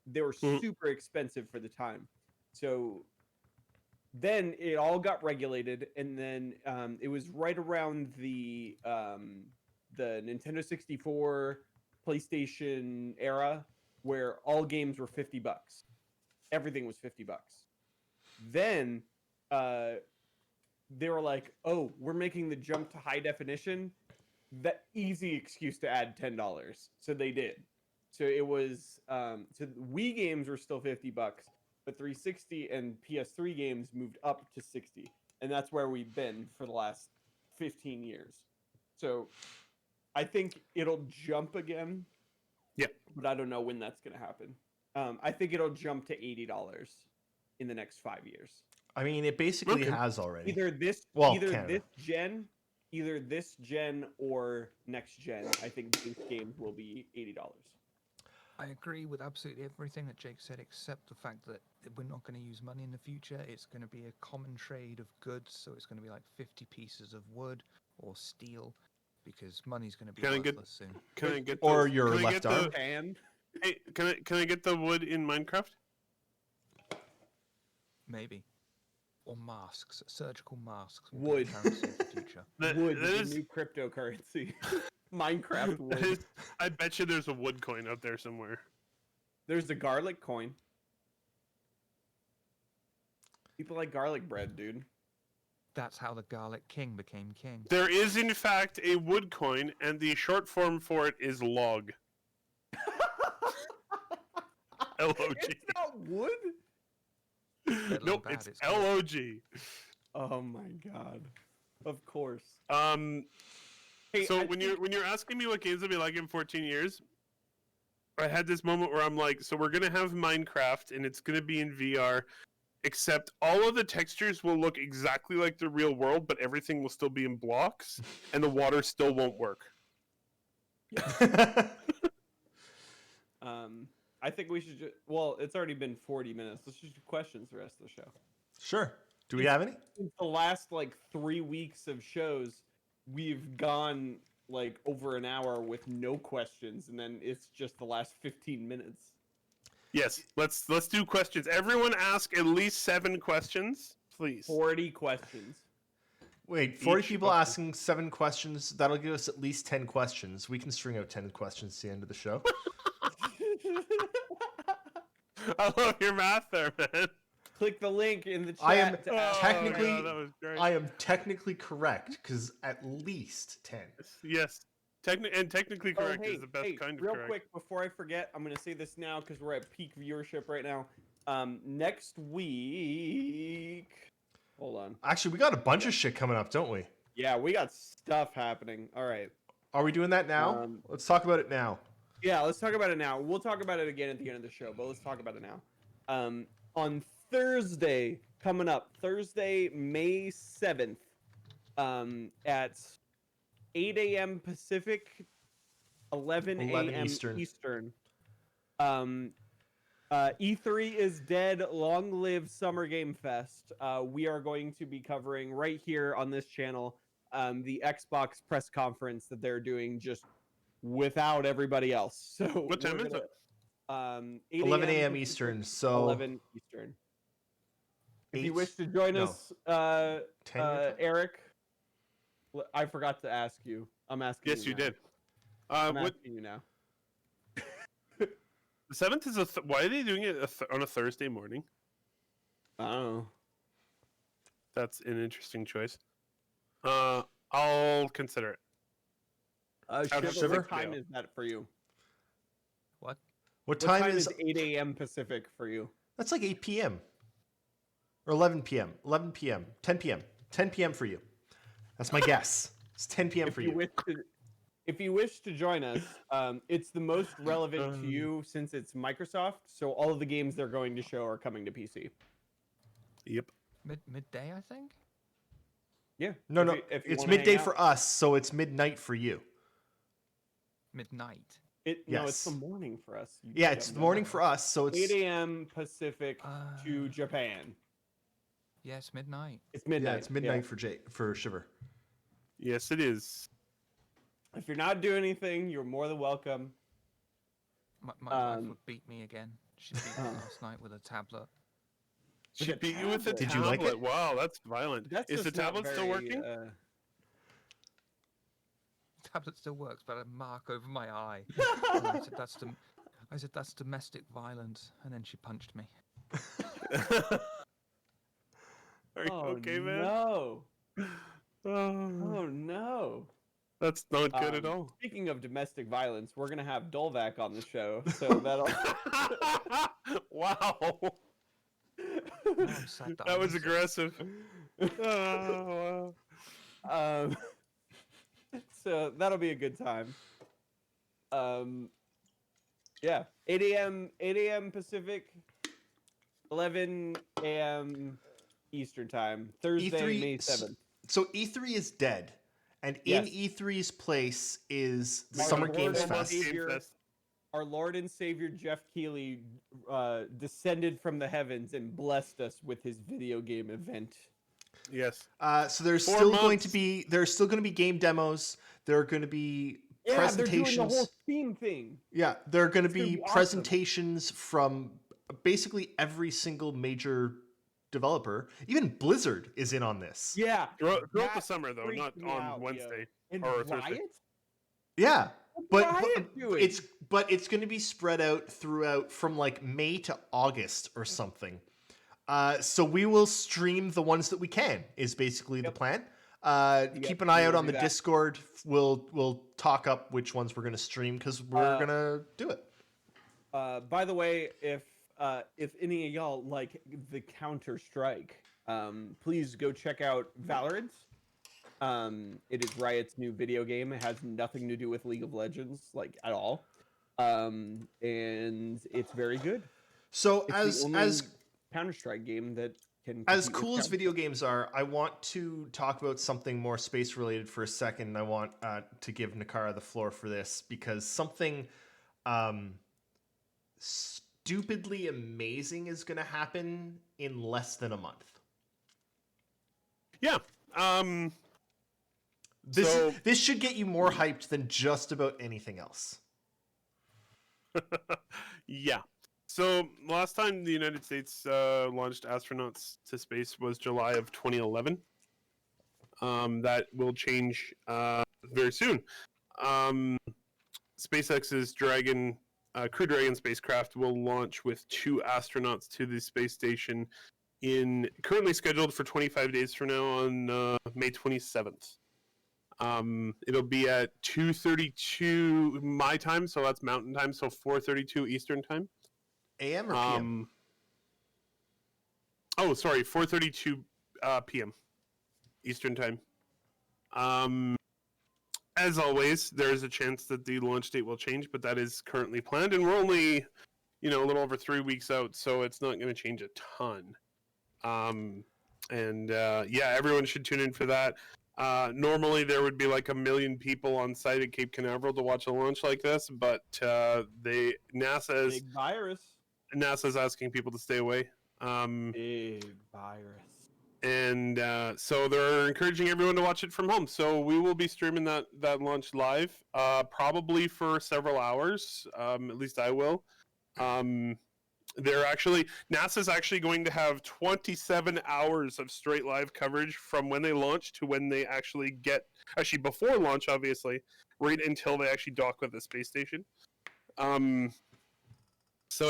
they were super expensive for the time. So then it all got regulated, and then it was right around the Nintendo 64, PlayStation era, where all games were $50. Everything was $50. Then they were like, "Oh, we're making the jump to high definition." That easy excuse to add $10, so they did. So it was so Wii games were still $50, but 360 and PS3 games moved up to 60, and that's where we've been for the last 15 years. So I think it'll jump again. Yeah, but I don't know when that's gonna happen. I think it'll jump to $80 in the next 5 years. I mean, it basically has already. Either this gen or next gen. I think these games will be $80. I agree with absolutely everything that Jake said, except the fact that we're not going to use money in the future. It's going to be a common trade of goods, so it's going to be like 50 pieces of wood or steel, because money's going to be worthless soon. Can I get or your left arm? Hey, can I get the wood in Minecraft? Maybe. Or masks, surgical masks. Wood. Currency of the future. Wood is the new cryptocurrency. Minecraft wood. I bet you there's a wood coin out there somewhere. There's a garlic coin. People like garlic bread, dude. That's how the Garlic King became king. There is, in fact, a wood coin, and the short form for it is log. L-O-G. It's not wood? Nope, it's L-O-G. Oh my god. Of course. Hey, so when you're asking me what games will be like in 14 years, I had this moment where I'm like, so we're gonna have Minecraft and it's gonna be in VR, except all of the textures will look exactly like the real world, but everything will still be in blocks, and the water still won't work. I think we should just... Well, it's already been 40 minutes. Let's just do questions the rest of the show. Sure. Do we have any? In the last, 3 weeks of shows, we've gone, over an hour with no questions, and then it's just the last 15 minutes. Yes, let's do questions. Everyone ask at least 7 questions, please. 40 questions. Wait, 40 people asking 7 questions. That'll give us at least 10 questions. We can string out 10 questions to the end of the show. I love your math there, man. Click the link in the chat. I am technically, that was great. I am technically correct because at least 10. Yes, technically correct is the best kind of real correct. Quick, before I forget, I'm going to say this now because we're at peak viewership right now. Next week, hold on. Actually, we got a bunch of shit coming up, don't we? Yeah, we got stuff happening. All right. Are we doing that now? Let's talk about it now. Yeah, let's talk about it now. We'll talk about it again at the end of the show, but let's talk about it now. On Thursday, coming up, Thursday, May 7th, at 8 a.m. Pacific, 11 a.m. Eastern. E3 is dead. Long live Summer Game Fest. We are going to be covering right here on this channel the Xbox press conference that they're doing just without everybody else. So what time is it? 11 a.m. Eastern. So 11 Eastern. If you wish to join us, Eric, I forgot to ask you. I'm asking. Yes, you did. I'm asking you now. The 7th is why are they doing it on a Thursday morning? I don't know. That's an interesting choice. I'll consider it. Shiver, what time is that for you? What? What time is 8 a.m. Pacific for you? That's like 8 p.m. Or 11 p.m. 11 p.m. 10 p.m. 10 p.m. for you. That's my guess. It's 10 p.m. for you. If you wish to join us, it's the most relevant to you since it's Microsoft. So all of the games they're going to show are coming to PC. Yep. Midday, I think. Yeah. No. It's midday for us, so it's midnight for you. Midnight. No, it's the morning for us. Yeah, it's the morning for us, so it's 8 a.m. Pacific to Japan. Yes, midnight. It's midnight. Yeah, it's midnight for Shiver. Yes, it is. If you're not doing anything, you're more than welcome. My wife would beat me again. She beat me last night with a tablet. She a beat you with a tablet? Did you tablet. like it? Wow, that's violent. That's Is the just not tablet still very, working? The tablet still works, but a mark over my eye. And I said that's domestic violence, and then she punched me. Are you okay, man? No. Oh, Oh no. that's not good at all. Speaking of domestic violence, we're gonna have Dolvac on the show, so that'll. Wow. Now I'm sad That was I'm missing. aggressive. Oh, wow. So that'll be a good time. Yeah, 8 a.m. Pacific, 11 a.m. Eastern time, Thursday, May 7th. So E3 is dead, and Yes. in E3's place is Our Summer Lord Games and Fest. Savior- Our Lord and Savior Jeff Keighley descended from the heavens and blessed us with his video game event. Yes. So there's 4 still going months. to be game demos. There are going to be Yeah, they're doing presentations. the whole Steam thing. Yeah, there are going to It's gonna be be awesome. presentations from basically every single major developer. Even Blizzard is in on this. Yeah. Throughout the that summer, though, freaked not me on out, yo. Wednesday. And or Thursday. Riot? Yeah, What's but Riot doing? it's going to be spread out throughout from like May to August or something. So we will stream the ones that we can. Is basically the plan. Keep an eye we out will on do the that. Discord. We'll talk up which ones we're going to stream because we're gonna do it. By the way, if any of y'all like the Counter-Strike, please go check out Valorant. It is Riot's new video game. It has nothing to do with League of Legends, like at all. And it's very good. So It's the only as Counter-Strike game that can As compete with cool as Counter-Strike. video games are, I want to talk about something more space related for a second. I want to give Nehkara the floor for this because something stupidly amazing is going to happen in less than a month. Yeah. This should get you more hyped than just about anything else. Yeah. So last time the United States launched astronauts to space was July of 2011. That will change very soon. SpaceX's Crew Dragon spacecraft will launch with 2 astronauts to the space station currently scheduled for 25 days from now on May 27th. It'll be at 2:32 my time, so that's Mountain time, so 4:32 Eastern time. AM or PM? Oh, sorry, 4:32 p.m. Eastern time. As always, there is a chance that the launch date will change, but that is currently planned, and we're only, a little over 3 weeks out, so it's not going to change a ton. Everyone should tune in for that. Normally, there would be like 1 million people on site at Cape Canaveral to watch a launch like this, but NASA's Big virus. asking people to stay away. Big virus. And so they're encouraging everyone to watch it from home. So we will be streaming that launch live, probably for several hours. At least I will. NASA's actually going to have 27 hours of straight live coverage from when they launch to when they actually before launch, obviously, right until they actually dock with the space station. So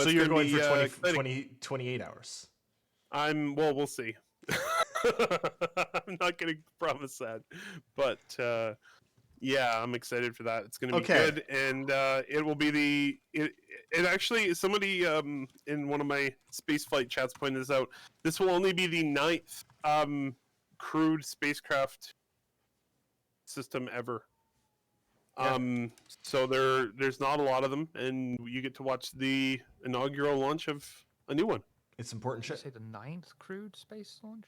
you're going be, for 28 hours. We'll see. I'm not going to promise that, but I'm excited for that. It's going to be good, and it will be it actually, somebody in one of my spaceflight chats pointed this out. This will only be the 9th crewed spacecraft system ever. Yeah. So there's not a lot of them, and you get to watch the inaugural launch of a new one. It's important Did you shit. say the 9th crewed space launch?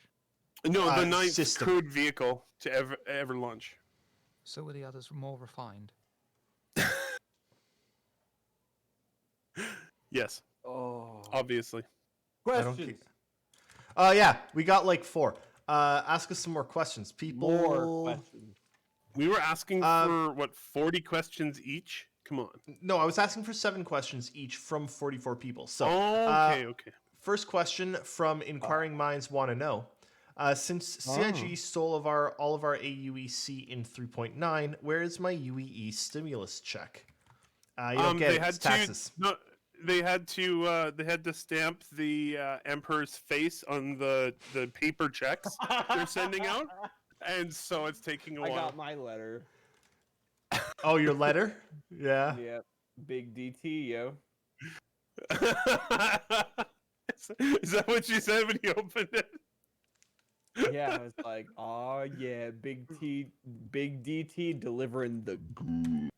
No, the 9th system. crewed vehicle to ever launch. So were the others more refined? Yes, Oh. obviously. Questions. Yeah, we got like 4. Ask us some more questions, people. More questions. We were asking for 40 questions each. Come on. No, I was asking for 7 questions each from 44 people. So, Okay. first question from Inquiring Minds Want to Know. Since CIG stole all of our AUEC in 3.9, where is my UEE stimulus check? You don't get they it. had It's taxes. they had to stamp the emperor's face on the paper checks they're sending out, and so it's taking a I while. got my letter. Oh, your letter? Yeah. Yep. Big DT, yo. Is that what you said when you opened it? Yeah, I was like, oh yeah, Big DT delivering the goo.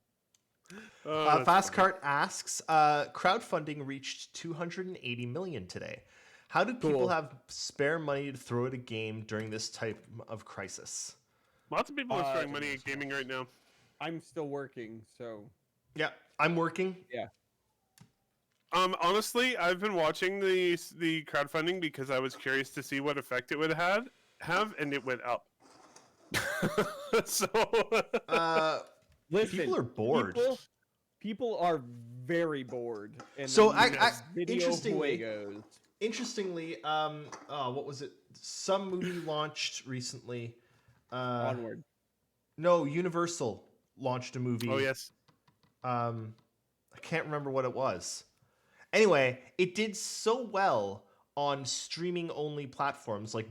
Oh, that's Fast funny. Cart asks, crowdfunding reached 280 million today. How do people Cool. have spare money to throw at a game during this type of crisis? Lots of people are throwing money at gaming right now. I'm still working, so Yeah, I'm working. Honestly, I've been watching the crowdfunding because I was curious to see what effect it would have, and it went up. So listen. People are bored. People are very bored. And So, then you have interestingly- juegos. Interestingly, what was it? Some movie launched recently. Onward. No, Universal launched a movie. oh yes, I can't remember what it was. Anyway, it did so well on streaming only platforms like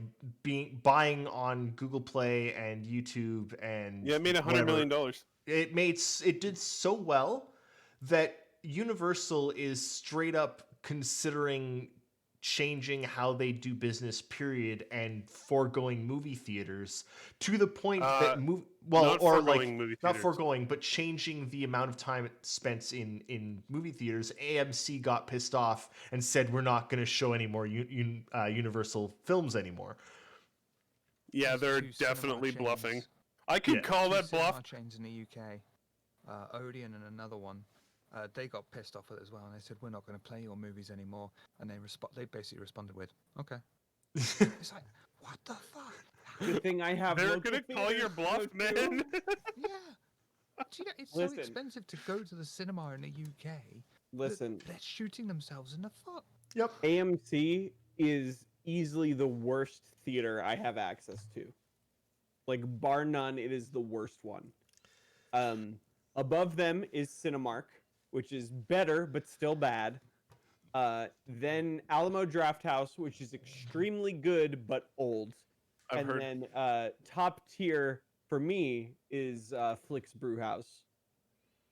buying on Google Play and YouTube and yeah, it made $100 whatever. million. It did so well that Universal is straight up considering changing how they do business, period, and foregoing movie theaters to the point that not foregoing movie not theaters. foregoing, but changing the amount of time spent in movie theaters. AMC got pissed off and said, "We're not going to show any more Universal films anymore." Yeah, they're There's 2 cinema definitely chains. bluffing. I could Yeah. call 2 that bluff. cinema chains in the UK, Odeon and another one. They got pissed off at it as well, and they said, "We're not going to play your movies anymore." And they basically responded with, "Okay." It's like, what the fuck? Good thing I have. They're local gonna call your theaters bluff, to go to. man. Yeah. Do you know, it's Listen. so expensive to go to the cinema in the UK. that Listen, They're shooting themselves in the foot. Yep. AMC is easily the worst theater I have access to. Like bar none, it is the worst one. Above them is Cinemark, which is better but still bad. Then Alamo Drafthouse, which is extremely good but old. I've heard. And then top tier for me is Flick's Brewhouse.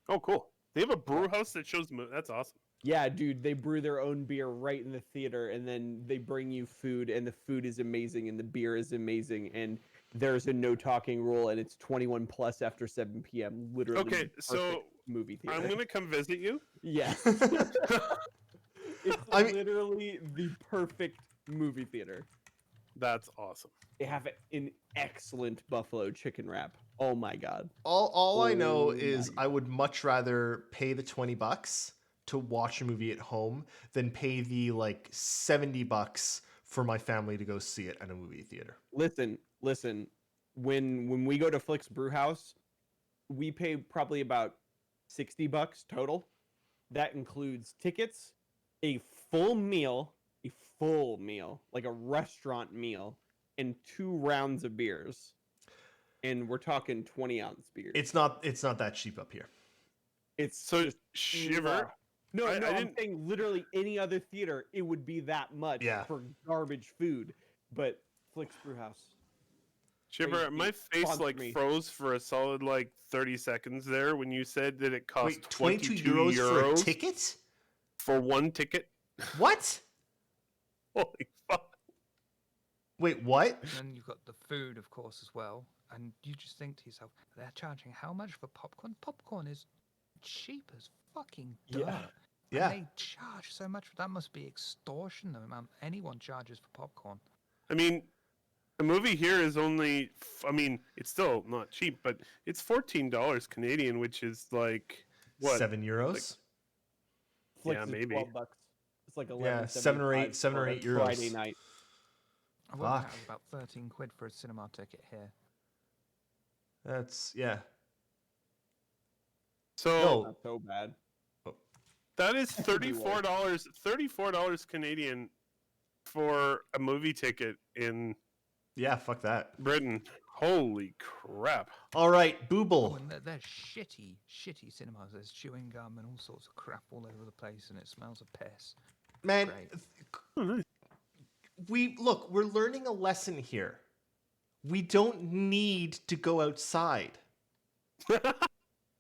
Oh, cool. They have a brew house that shows. That's awesome. Yeah, dude, they brew their own beer right in the theater, and then they bring you food, and the food is amazing, and the beer is amazing, and there's a no talking rule, and it's 21 plus after 7 p.m. Literally. Okay, the so perfect movie theater. I'm gonna come visit you. Yes. It's literally the perfect movie theater. That's awesome. They have an excellent buffalo chicken wrap. Oh my god. All I know Oh is my I would much rather pay the $20 to watch a movie at home than pay the like $70 for my family to go see it at a movie theater. Listen. When we go to Flick's Brewhouse, we pay probably about $60 total. That includes tickets, a full meal, like a restaurant meal, and 2 rounds of beers. And we're talking 20-ounce beers. It's not that cheap up here. It's So just Shiver. No, I I'm didn't- saying literally any other theater, it would be that much Yeah. for garbage food. But Flick's Brewhouse. Shiver, my face sponsor like me. froze for a solid like 30 seconds there when you said that it cost Wait, 22 euros for a ticket? for one ticket. What? Holy fuck! Wait, what? And then you've got the food, of course, as well. And you just think to yourself, they're charging how much for popcorn? Popcorn is cheap as fucking dirt. Yeah. Yeah. And they charge so much. That must be extortion, the amount anyone charges for popcorn. I mean, the movie here is only. I mean, it's still not cheap, but it's $14 Canadian, which is like what? €7? Flick's Yeah, is maybe. $12. It's like 11. Yeah, 7 or 8 euros. Friday night. I worked out Fuck. it was about 13 quid for a cinema ticket here. That's yeah. So No. Not so bad. that is could be worse. $34 Canadian for a movie ticket in Yeah, fuck that. Britain. Holy crap. All right, Oh, Booble. and they're shitty cinemas. There's chewing gum and all sorts of crap all over the place, and it smells of piss. Man, Great. Oh, nice. we're learning a lesson here. We don't need to go outside.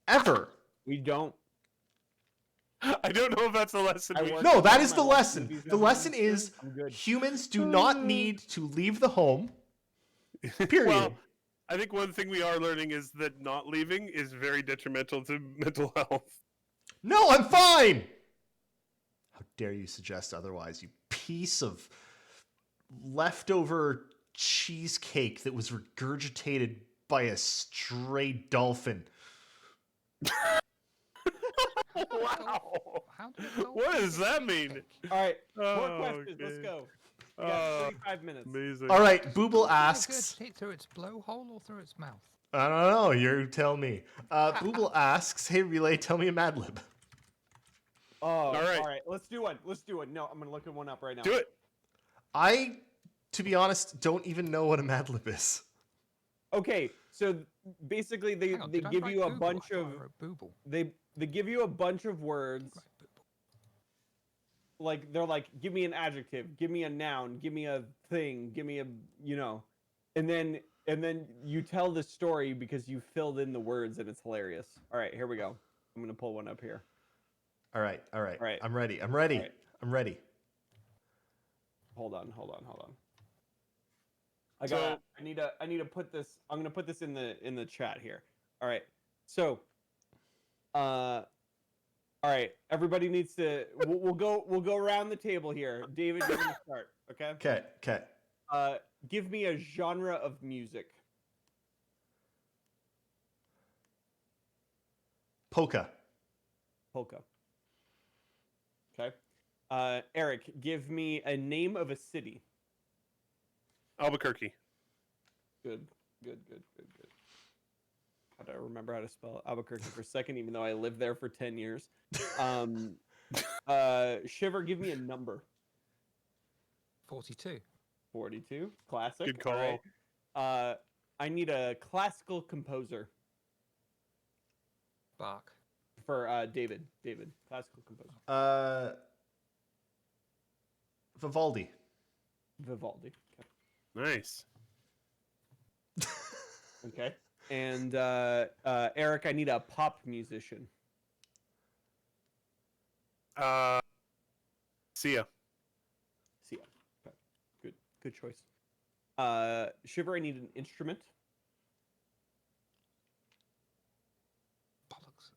Ever. We don't. I don't know if that's a lesson. I we work- No, that I is the watch lesson. movies The every lesson week, is I'm good. humans do not need to leave the home. Period. Well, I think one thing we are learning is that not leaving is very detrimental to mental health. No, I'm fine. How dare you suggest otherwise, you piece of leftover cheesecake that was regurgitated by a stray dolphin. Wow. How do a What dolphin does get that mean? cheesecake? All right, more Oh, questions. Let's okay. go. We got 35 minutes. Amazing. All right, Booble Does it asks. regurgitate through its blowhole or through its mouth? I don't know. You tell me. Booble asks, "Hey, Relay, tell me a Mad Lib." Oh, right. all right. Let's do one. Let's do it. No, I'm gonna look one up right now. Do it. I, to be honest, don't even know what a Mad Lib is. Okay, so basically they Hang on, they did I give write you a Google? bunch I thought of I wrote Booble. they give you a bunch of words. Right, Booble. Like they're like, give me an adjective, give me a noun, give me a thing, give me a and then you tell the story because you filled in the words and it's hilarious. All right, here we go. I'm gonna pull one up here. All right. All right. I'm ready. All right. I'm ready. Hold on. So- I need to put this. I'm gonna put this in the chat here. All right. So, all right. Everybody needs to. We'll go around the table here. David, you're gonna start. Okay. Okay. Give me a genre of music. Polka. Polka. Okay. Eric, give me a name of a city. Albuquerque. Good. How do I remember how to spell Albuquerque for a second, even though I lived there for 10 years? Shiver, give me a number. 42. 42. Classic. Good call. All right. I need a classical composer Bach. for David. David, classical composer. Vivaldi. Vivaldi. Nice. Okay. And Eric, I need a pop musician. Sia. Sia. Okay. Good choice. Shiver, I need an instrument. Bollocks.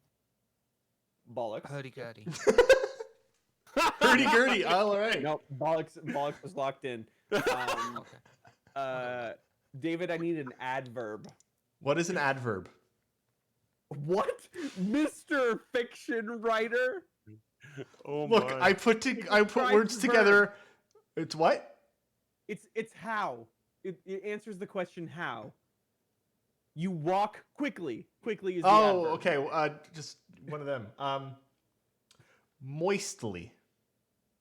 Bollocks. Hurdy-gurdy. Hurdy-gurdy. All right. No, Bollocks was locked in. Okay. David, I need an adverb. What is an adverb? What? Mr. Fiction Writer? Oh Look, my. I put describes words verb. together. It's what? It's how. It answers the question how. You walk quickly. Quickly is the Oh, adverb. okay. Just one of them. Moistly.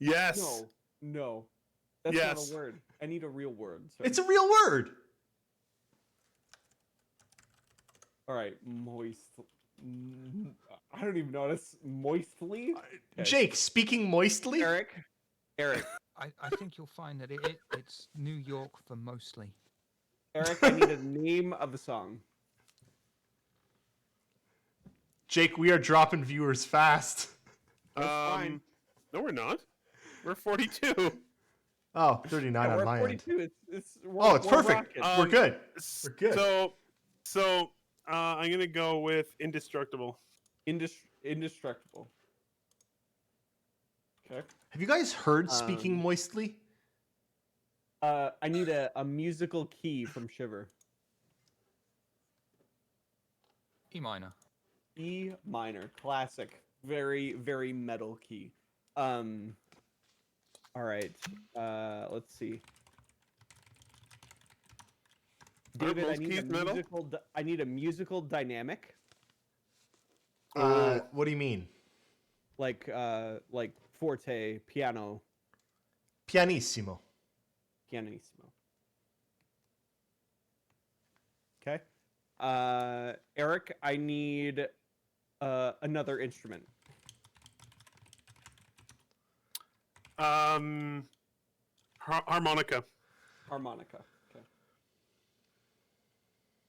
Yes. No. That's Yes. not a word. I need a real word. It's a real word. All right, moist. I don't even know this. Moistly? Okay. Jake, speaking moistly? Eric? I think you'll find that it's New York for mostly. Eric, I need a name of a song. Jake, we are dropping viewers fast. That's fine. No, we're not. We're 42. Oh, 39 Yeah, on we're my at end. 42. It's Oh, it's we're perfect. rocking. We're good. We're good. So I'm gonna go with indestructible. Indestructible. Okay. Have you guys heard speaking Um, moistly? I need a musical key from Shiver. E minor. E minor, classic, very very metal key. All right. Let's see. Aren't David, most keys metal? I need a musical dynamic. What do you mean? Like forte, piano, Pianissimo. pianissimo. Okay. Eric, I need another instrument. Harmonica. Harmonica.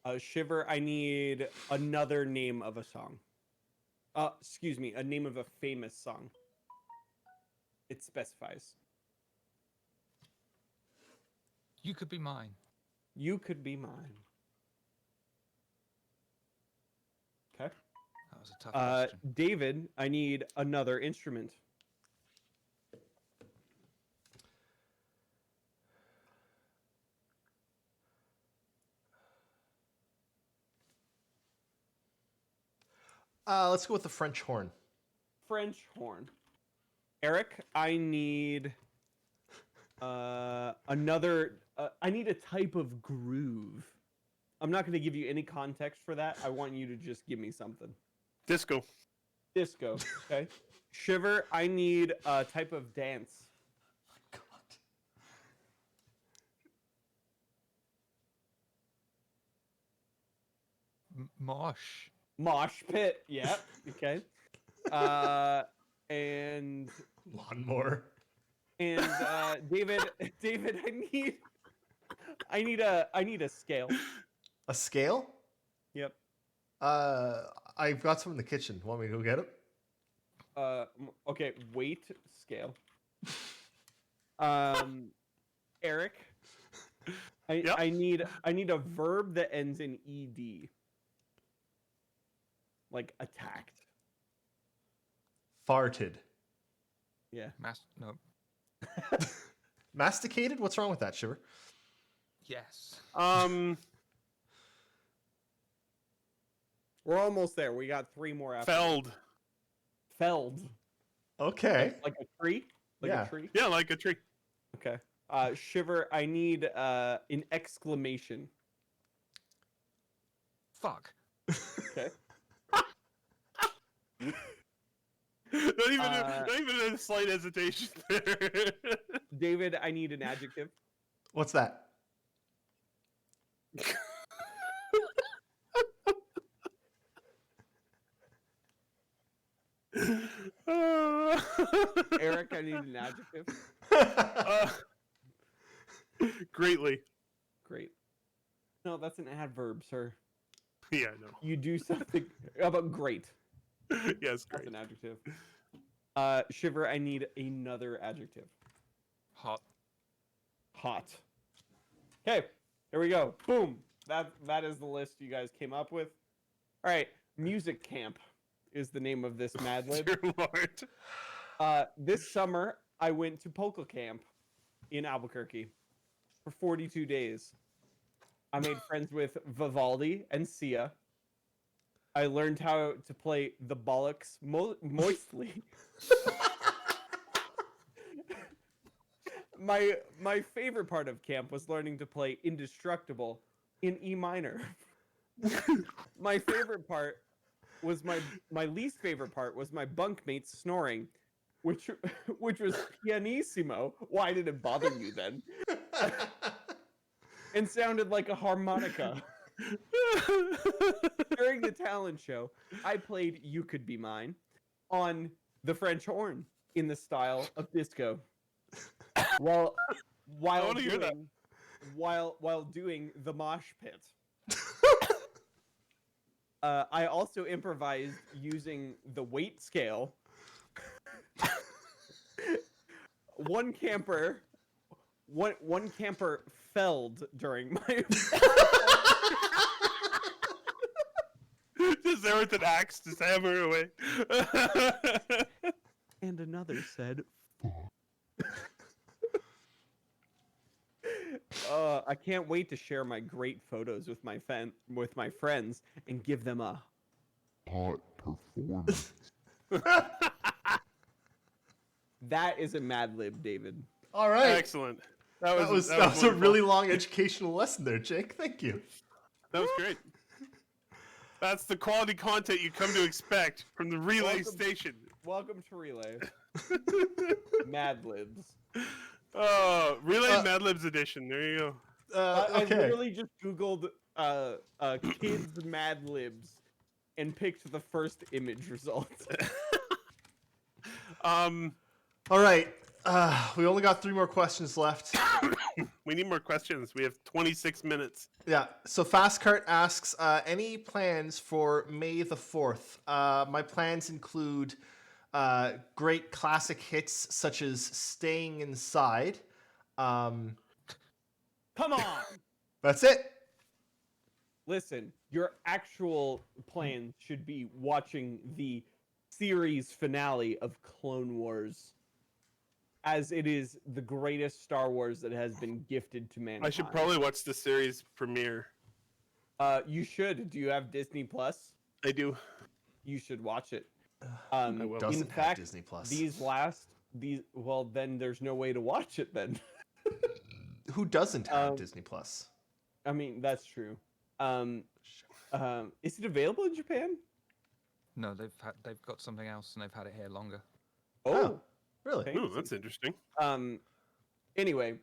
Okay. Shiver, I need another name of a song. Excuse me, a name of a famous song. It specifies. You could be mine. You could be mine. Okay. That was a tough question. David, I need another instrument. Let's go with the French horn. French horn. Eric, I need another. I need a type of groove. I'm not going to give you any context for that. I want you to just give me something. Disco. Disco. Okay. Shiver, I need a type of dance. Mosh. Mosh pit. Yeah. Okay. And Lawnmower. and David, I need a scale. A scale? Yep. I've got some in the kitchen. Want me to go get it? Okay, weight scale. Eric, Yep. I need a verb that ends in ed. Like attacked. Farted. Yeah. No. Masticated? What's wrong with that, Shiver? Yes. We're almost there. We got 3 more after. Felled. Felled. Okay. Like a tree? Like Yeah. a tree? Yeah, like a tree. Okay. Shiver, I need an exclamation. Fuck. Okay. Not even a slight hesitation there. David, I need an adjective. What's that? Eric, I need an adjective. Greatly. Great. No, that's an adverb, sir. Yeah, no. You do something. How about great? Yes, That's great. an adjective. Shiver, I need another adjective. Hot. Hot. Okay, here we go. Boom. That is the list you guys came up with. All right, music camp is the name of this Mad Lib. Dear Lord. This summer, I went to polka camp in Albuquerque for 42 days. I made friends with Vivaldi and Sia. I learned how to play the bollocks moistly. My favorite part of camp was learning to play Indestructible in E minor. My favorite part was my least favorite part was my bunkmates snoring, which was pianissimo. Why did it bother you then? And sounded like a harmonica. During the talent show, I played "You Could Be Mine" on the French horn in the style of disco. While wanna hear that. doing the mosh pit. I also improvised using the weight scale. One camper felled during my Just there with an axe to hammer away. and another said I can't wait to share my great photos with my friends and give them a Hot performance. that is a Mad Lib, David. All right. Excellent. That was a wonderful. really long educational lesson there, Jake. Thank you. That was great. That's the quality content you come to expect from the Relay Welcome. station. Welcome to Relay. Mad Libs. Oh, Relay Mad Libs edition. There you go. I Okay. literally just googled kids Mad Libs and picked the first image result. All right. We only got 3 more questions left. We need more questions. We have 26 minutes. Yeah. So Fastcart asks, any plans for May the 4th? My plans include great classic hits such as Staying Inside. Come on! That's it. Listen, your actual plan should be watching the series finale of Clone Wars, as it is the greatest Star Wars that has been gifted to mankind. I should probably watch the series premiere. You should. Do you have Disney Plus? I do. You should watch it. I will. Doesn't in have fact, Disney Plus. well, then there's no way to watch it then. Who doesn't have Disney Plus? I mean, that's true. Is it available in Japan? No, they've got something else and they've had it here longer. Oh, really? fancy. Oh, that's interesting. Anyway,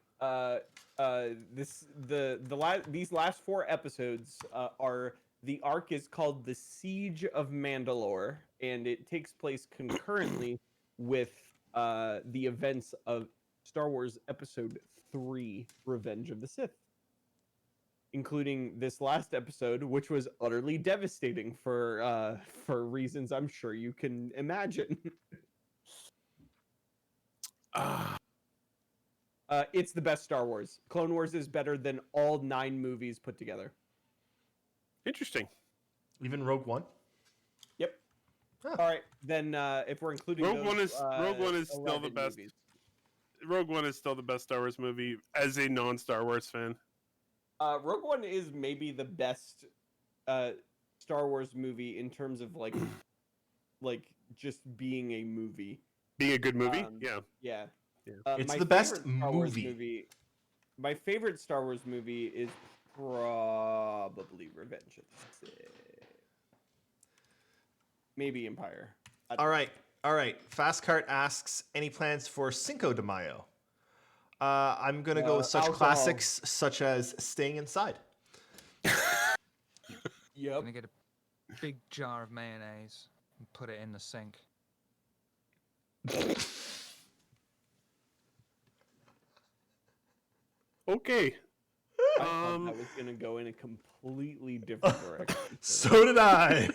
these last 4 episodes are, the arc is called The Siege of Mandalore, and it takes place concurrently with the events of Star Wars Episode 3, Revenge of the Sith, including this last episode, which was utterly devastating for reasons I'm sure you can imagine. It's the best Star Wars. Clone Wars is better than all 9 movies put together. Interesting. Even Rogue One? Yep. Huh. All right, then if we're including Rogue those, One is still the 11 best. movies. Rogue One is still the best Star Wars movie as a non-Star Wars fan. Rogue One is maybe the best Star Wars movie in terms of like just being a movie. Being a good movie? Yeah. It's my the best favorite Star Wars movie. My favorite Star Wars movie is probably Revenge of the Sith. Maybe Empire. All right. Fastcart asks, any plans for Cinco de Mayo? I'm going to go with such alcohol. classics such as Staying Inside. Yep. Gonna get a big jar of mayonnaise and put it in the sink. Okay. I thought that was gonna go in a completely different direction. So did I.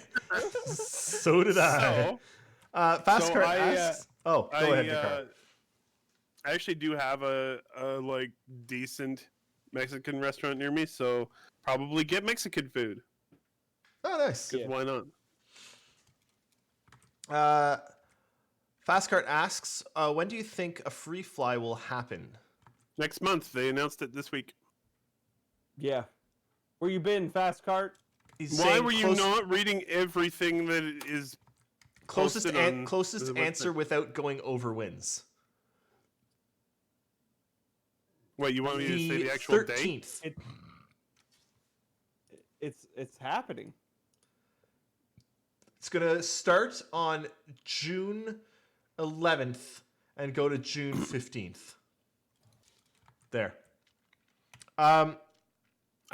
So did I. So, Fastcart I, asks. Go ahead, Nehkara. I actually do have a like decent Mexican restaurant near me, so probably get Mexican food. Oh, nice. 'Cause why not? Fastcart asks, when do you think a free fly will happen? Next month. They announced it this week. Yeah. Where you been, Fast Cart? He's Why saying were you not reading everything that is closest posted on closest the answer website? without going over wins? Wait, you want me to say The the actual date? 13th. It's happening. It's gonna start on June 11th and go to June 15th. There. I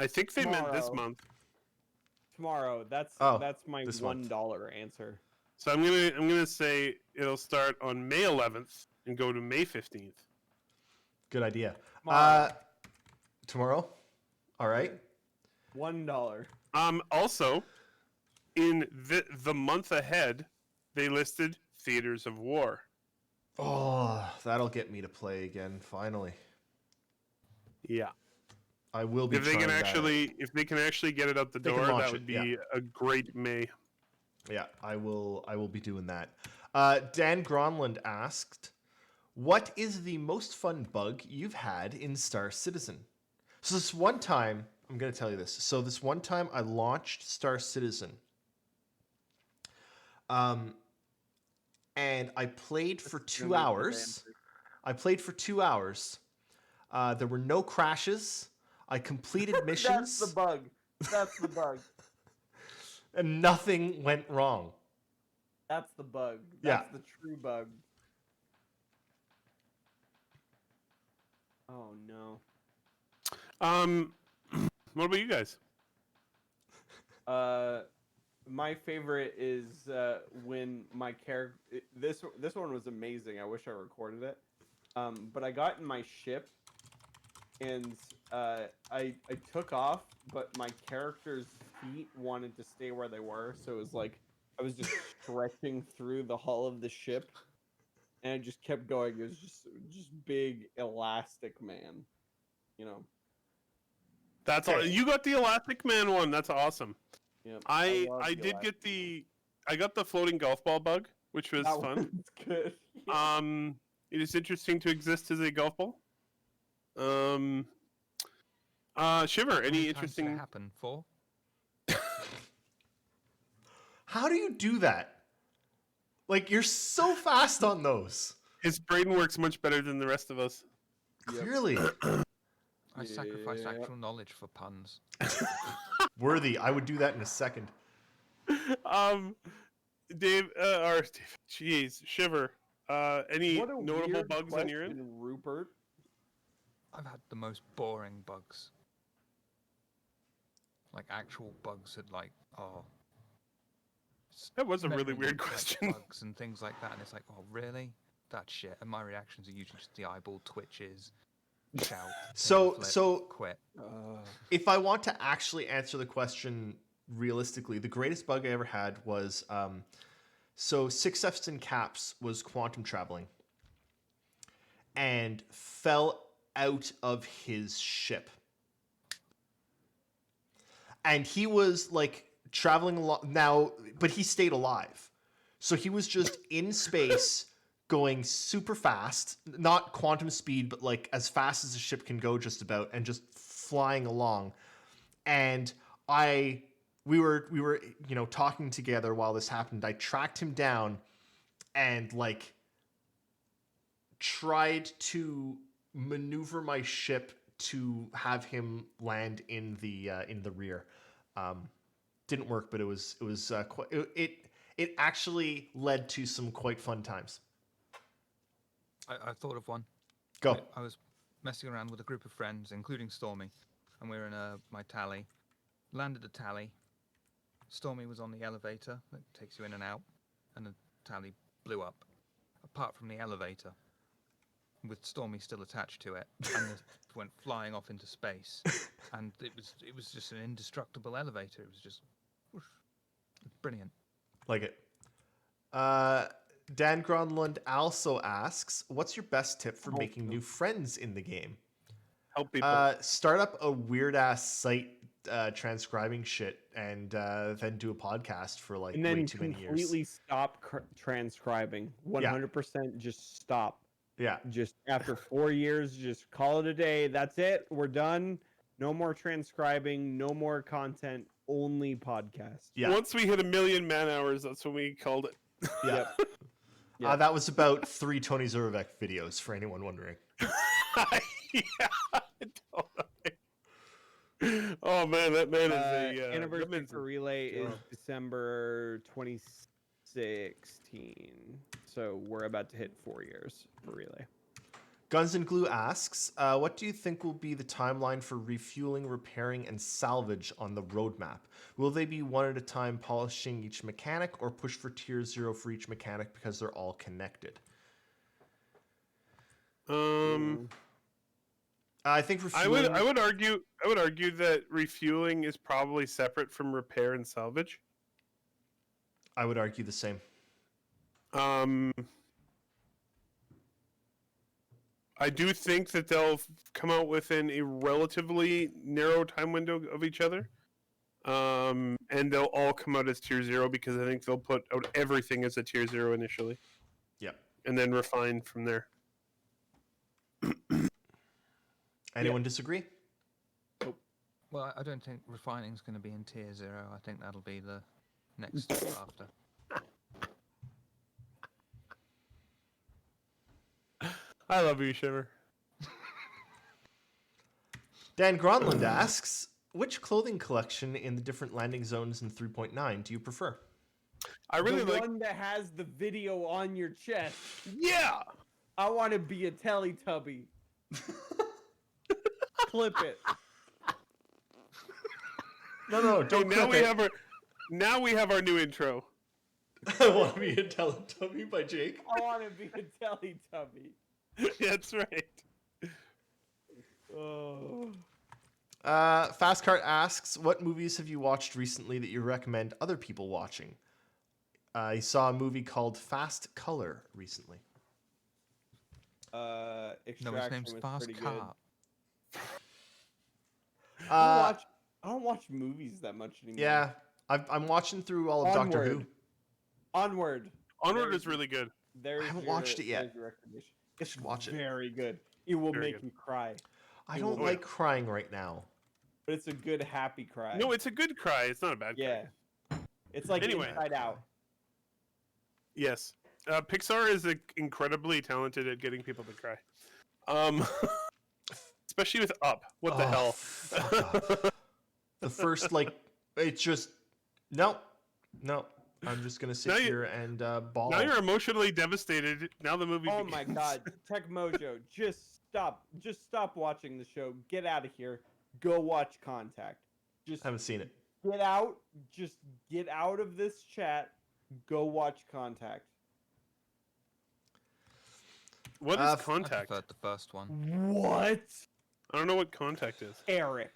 think they meant this Tomorrow. month. Tomorrow. That's my this $1 month. answer. So I'm gonna say it'll start on May 11th and go to May 15th. Good idea. Tomorrow. Tomorrow? All right. $1. Also, in the month ahead, they listed Theaters of War. Oh, that'll get me to play again, finally. Yeah. I will be If they can trying that. if they can actually get it out the They can door, launch that would it, be a great May. Yeah, I will be doing that. Dan Gronland asked, what is the most fun bug you've had in Star Citizen? So this one time, I'm going to tell you this. So this one time I launched Star Citizen. And I played for 2 hours. There were no crashes. I completed missions. That's the bug. That's the bug. and nothing went wrong. That's the bug. Yeah. That's the true bug. Oh no. What about you guys? My favorite is when my character. This one was amazing. I wish I recorded it. But I got in my ship, and I took off, but my character's feet wanted to stay where they were, so it was like I was just stretching through the hull of the ship, and I just kept going. It was just big elastic man, you know. That's all. You got the Elastic Man one. That's awesome. Yeah, I love I the did get elastic I got the floating golf ball bug, which was man. That fun. one's good. Yeah. It is interesting to exist as a golf ball. Shiver, How many any times did it interesting? happen? 4? How do you do that? Like, you're so fast on those. His brain works much better than the rest of us. Yep. Clearly. I sacrificed Yeah. actual knowledge for puns. Worthy. I would do that in a second. Dave, jeez, Shiver. Any What a notable weird bugs on your end? question, Rupert. I've had the most boring bugs. Like actual bugs that That was a really memory weird leak type question. bugs and things like that, and it's like, oh really? That shit. And my reactions are usually just the eyeball twitches, shout, So- flip, so- quit. If I want to actually answer the question realistically, the greatest bug I ever had was so Six F's and Caps was quantum traveling and fell out of his ship. And he was like traveling along now, but he stayed alive. So he was just in space going super fast, not quantum speed, but like as fast as a ship can go just about, and just flying along. And we were talking together while this happened. I tracked him down and like tried to maneuver my ship to have him land in the rear. Didn't work, but it actually led to some quite fun times. I thought of one. Go. I was messing around with a group of friends, including Stormy, and we were in my tally. Landed the tally. Stormy was on the elevator that takes you in and out, and the tally blew up. Apart from the elevator, with Stormy still attached to it, and it went flying off into space. And it was just an indestructible elevator. It was just whoosh, brilliant. Like it. Dan Gronlund also asks, what's your best tip for making new friends in the game? Help people. Start up a weird ass site transcribing shit and then do a podcast for like And way then too many years. completely stop transcribing. 100% just stop. Yeah. Just after 4 years, just call it a day. That's it. We're done. No more transcribing. No more content. Only podcast. Yeah. Once we hit 1 million man hours, that's when we called it. Yeah. Yeah. That was about 3 Tony Zurvek videos, for anyone wondering. Yeah, totally. Oh man, that man is a anniversary that man's for Relay is oh. December 2016. So we're about to hit 4 years for Relay. Guns and Glue asks, what do you think will be the timeline for refueling, repairing, and salvage on the roadmap? Will they be one at a time polishing each mechanic, or push for tier 0 for each mechanic because they're all connected? I think refueling... I would argue that refueling is probably separate from repair and salvage. I would argue the same. I do think that they'll come out within a relatively narrow time window of each other. And they'll all come out as tier 0 because I think they'll put out everything as a tier 0 initially. Yep. And then refine from there. Anyone disagree? Well, I don't think refining is going to be in tier 0. I think that'll be the next step after. I love you, Shiver. Dan Gronlund asks, Which clothing collection in the different landing zones in 3.9 do you prefer? I really the like. one that has the video on your chest. Yeah. I want to be a Teletubby. Clip it. No, Okay, don't now clip we it. have our. Now we have our new intro. I want to be a Teletubby by Jake. I want to be a Teletubby. That's right. Oh. Fastcart asks, what movies have you watched recently that you recommend other people watching? I saw a movie called Fast Color recently. No, Extraction his name's was Fast pretty Car. good. Uh, I don't watch movies that much anymore. yeah, I'm watching through all of Doctor Who. Onward. Onward There's- is really good. There's I haven't your- watched it yet. there's your recommendation. It's should watch it. Very good. It will Very make good. you cry, I don't Oh, like crying right now. but it's a good happy cry. No, it's a good cry. It's not a bad yeah. cry. It's like Anyway. Inside Out. Yes. Pixar is incredibly talented at getting people to cry. Especially with Up. What the Oh, hell? fuck off. The first, it's just, no. I'm just going to sit Now you- here and bawl. Now you're emotionally devastated. Now the movie Oh begins. my god, Tech Mojo, just stop watching the show. Get out of here. Go watch Contact. Just I haven't seen it. get out. Just get out of this chat. Go watch Contact. What Uh, is I Contact? preferred the first one. What? I don't know what Contact is. Eric.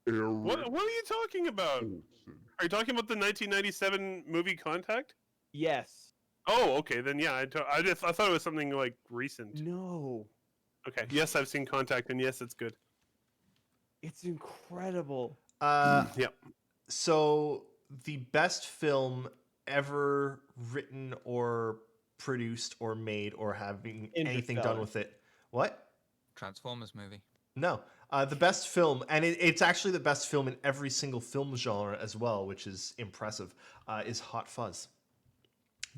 Eric What are you talking about? Olsen. Are you talking about the 1997 movie Contact? Yes. Oh, okay. Then yeah, I thought it was something like recent. No. Okay. Yes, I've seen Contact, and yes, it's good. It's incredible. Yep. So, the best film ever written or produced or made or having anything done Interstellar. with it. What? Transformers movie. No. The best film, and it's actually the best film in every single film genre as well, which is impressive, is Hot Fuzz.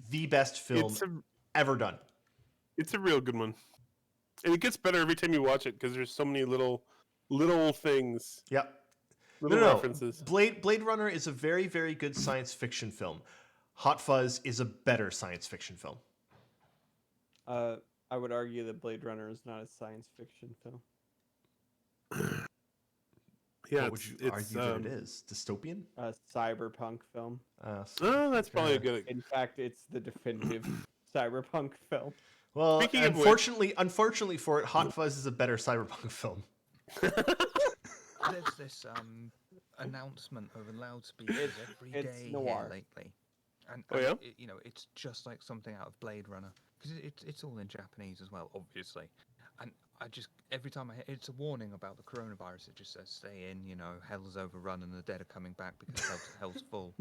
The best film ever done. It's a real good one, and it gets better every time you watch it because there's so many little things, Yep. little No. references. Blade Runner is a very, very good science fiction film. Hot Fuzz is a better science fiction film. I would argue that Blade Runner is not a science fiction film. Yeah, What would you argue that it is? Dystopian? A cyberpunk film. Oh, that's probably a good. In fact, it's the definitive cyberpunk film. Well, Speaking of unfortunately for it, Hot Fuzz is a better cyberpunk film. There's this announcement over loudspeakers every it's day noir. here lately, and, Oh, yeah? it's just like something out of Blade Runner because it's all in Japanese as well, obviously. And I just every time I hear it's a warning about the coronavirus. It just says stay in, hell's overrun and the dead are coming back because hell's full.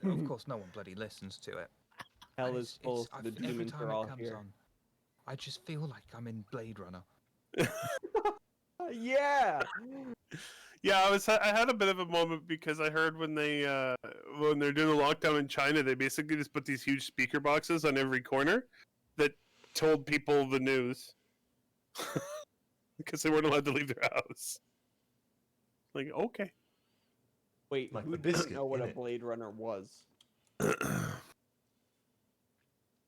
And of course, no one bloody listens to it. Hell And is full. The every demons time are it all comes here. on, I just feel like I'm in Blade Runner. Yeah. Yeah, I had a bit of a moment because I heard when they're doing the lockdown in China, they basically just put these huge speaker boxes on every corner that told people the news because they weren't allowed to leave their house. Like, okay. Wait, Like who the doesn't biscuit know what in a it. Blade Runner was?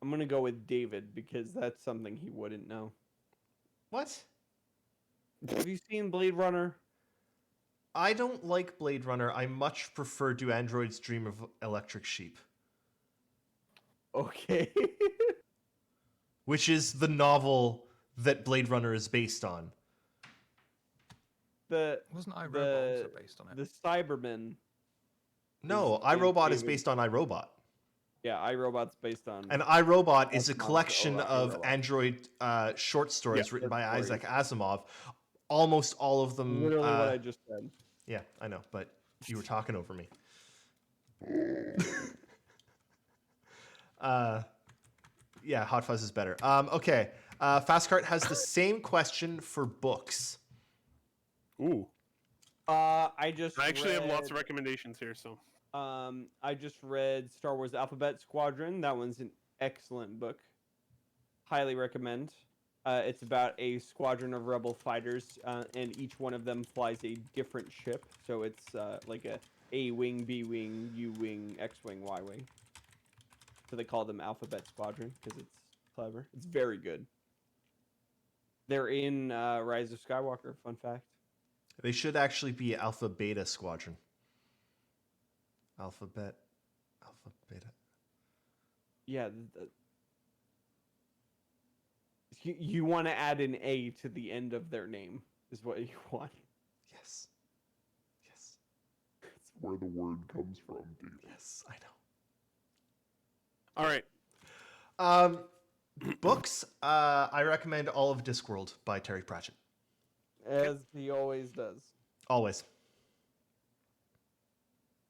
I'm gonna go with David because that's something he wouldn't know. What? Have you seen Blade Runner? I don't like Blade Runner. I much prefer Do Androids Dream of Electric Sheep, Okay. which is the novel that Blade Runner is based on. Wasn't iRobot also based on it? The Cybermen. No, Is iRobot is David- based on iRobot. Yeah, iRobot's based on. And iRobot is That's a not collection the of iRobot. Android short stories Yeah, written by short Isaac Asimov. Almost all of them. literally what I just said. Yeah, I know, but you were talking over me. Yeah, Hot Fuzz is better. Okay, Fastcart has the same question for books. Ooh. I I actually have lots of read- recommendations here, so. I just read Star Wars Alphabet Squadron. That one's an excellent book. Highly recommend. It's about a squadron of rebel fighters, and each one of them flies a different ship. So it's like A wing, B wing, U wing, X wing, Y wing. So they call them Alphabet Squadron because it's clever. It's very good. They're in Rise of Skywalker. Fun fact. They should actually be Alpha Beta Squadron. Alpha Beta. Yeah. You want to add an A to the end of their name is what you want. Yes. Yes. That's where the word comes from, dude. Yes, I know. All right. Books. I recommend all of Discworld by Terry Pratchett. As he always does. Always.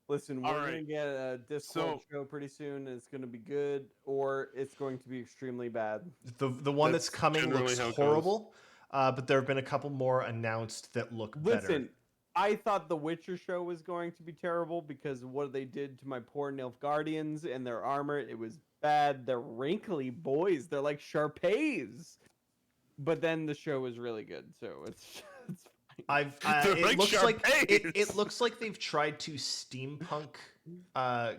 Listen, All we're gonna right. get a Discord show pretty soon. It's gonna be good, or it's going to be extremely bad. The one that's That's coming generally looks how it goes. horrible, but there have been a couple more announced that look better. Listen, I thought the Witcher show was going to be terrible because of what they did to my poor Nilfgaardians and their armor. It was bad. They're wrinkly boys. They're like Sharpays. But then the show was really good, so it's They're like it looks like Sharpays. it looks like they've tried to steampunk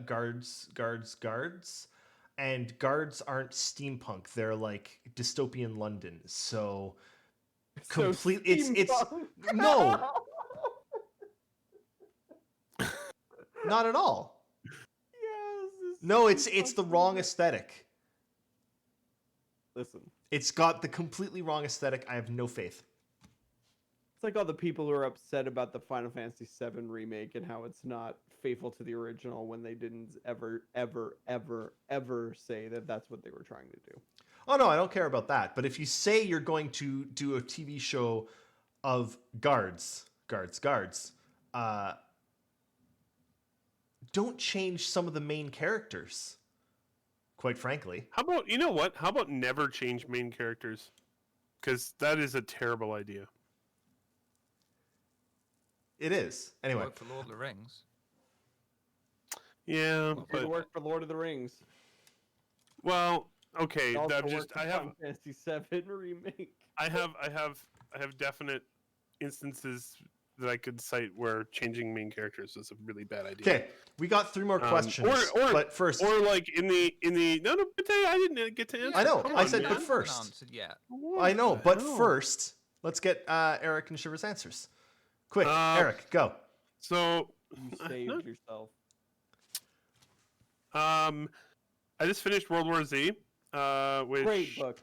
guards, and guards aren't steampunk. They're like dystopian London. So complete. It's no, not at all. Yes, No, it's the wrong aesthetic. Listen, It's got the completely wrong aesthetic. I have no faith. it's like all the people who are upset about the Final Fantasy VII remake and how it's not faithful to the original when they didn't ever say that that's what they were trying to do. Oh no, I don't care about that. But if you say you're going to do a TV show of guards, don't change some of the main characters. Quite frankly, How about, you know what? How about never change main characters? Because that is a terrible idea. it is. Anyway, Worked for Lord of the Rings. Yeah, Did but work for Lord of the Rings. well, okay. It also That just worked for Final Fantasy VII remake. I have definite instances that I could cite where changing main characters was a really bad idea. okay, we got 3 more questions. or- but first, Or like in the no, but I didn't get to answer. I know, Come I on, said man. but Haven't first. answered yet. I know, the but hell? first, let's get Eric and Shiver's answers. Quick, Eric, go. So You saved yourself. I just finished World War Z, which Great book.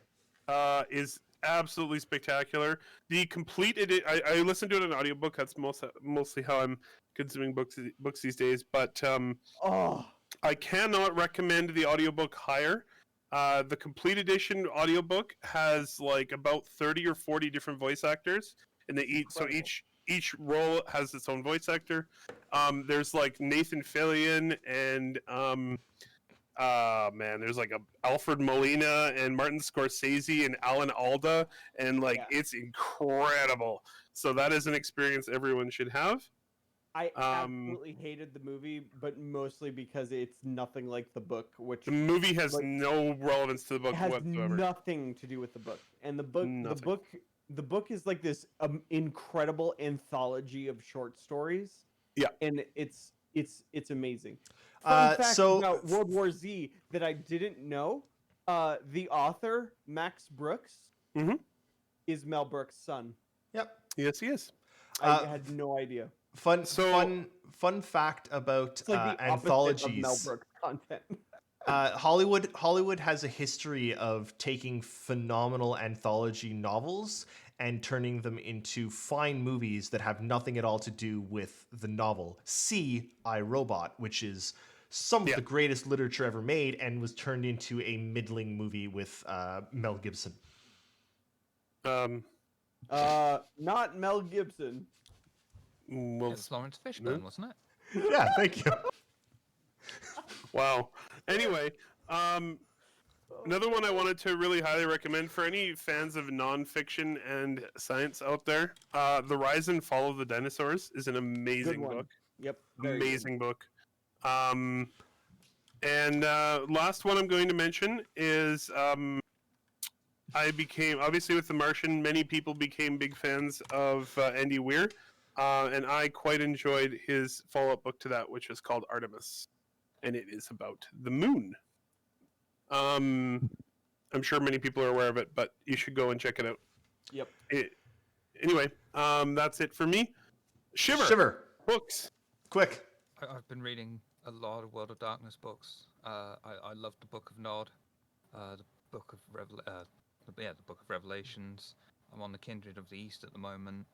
is absolutely spectacular. The complete I listened to it in an audiobook. That's mostly how I'm consuming books these days. But Oh, I cannot recommend the audiobook higher. The complete edition audiobook has like about 30 or 40 different voice actors, and each role has its own voice actor. There's like Nathan Fillion and there's like Alfred Molina and Martin Scorsese and Alan Alda, and like it's incredible. So that is an experience everyone should have. I absolutely hated the movie, but mostly because it's nothing like the book, which The movie has like, no relevance to the book it has whatsoever. nothing to do with the book. And the Nothing. book is like this incredible anthology of short stories. Yeah. And it's amazing. Fun fact so- about World War Z that I didn't know: the author Max Brooks Mhm. is Mel Brooks' son. Yep. Yes, he is. I had no idea. Fun fact about It's like the anthologies. opposite of Mel Brooks content. Hollywood has a history of taking phenomenal anthology novels and turning them into fine movies that have nothing at all to do with the novel. See I, Robot, which is some of the greatest literature ever made and was turned into a middling movie with Mel Gibson. Not Mel Gibson. Well, It's Lawrence Fishburne, wasn't it? Yeah, thank you. wow. Anyway, another one I wanted to really highly recommend for any fans of nonfiction and science out there. The Rise and Fall of the Dinosaurs is an amazing one. book. Yep. very good. Amazing book. And last one I'm going to mention is I became, obviously with The Martian, many people became big fans of Andy Weir, and I quite enjoyed his follow-up book to that, which is called Artemis, and it is about the moon. I'm sure many people are aware of it, but you should go and check it out. Yep. Anyway, that's it for me. Shiver. Books. Quick. I've been reading a lot of World of Darkness books. I love the Book of Nod, the Book of the Book of Revelations. I'm on the Kindred of the East at the moment.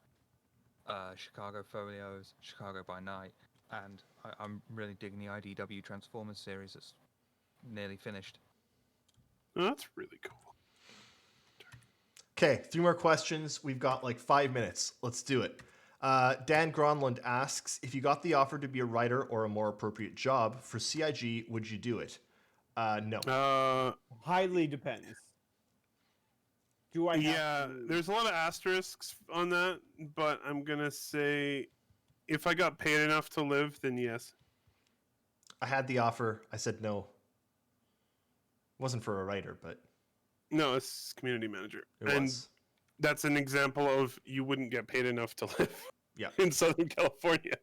Chicago Folios, Chicago by Night, and I'm really digging the IDW Transformers series. It's nearly finished. Oh, that's really cool. Okay, 3 more questions. We've got like 5 minutes. Let's do it. Dan Gronlund asks, if you got the offer to be a writer or a more appropriate job for CIG, would you do it? No. Highly depends. Do I? Yeah, there's a lot of asterisks on that, but I'm gonna say, if I got paid enough to live, then yes. I had the offer. I said no. Wasn't for a writer, but No, it's community manager. it and was. that's an example of you wouldn't get paid enough to live Yeah. in Southern California.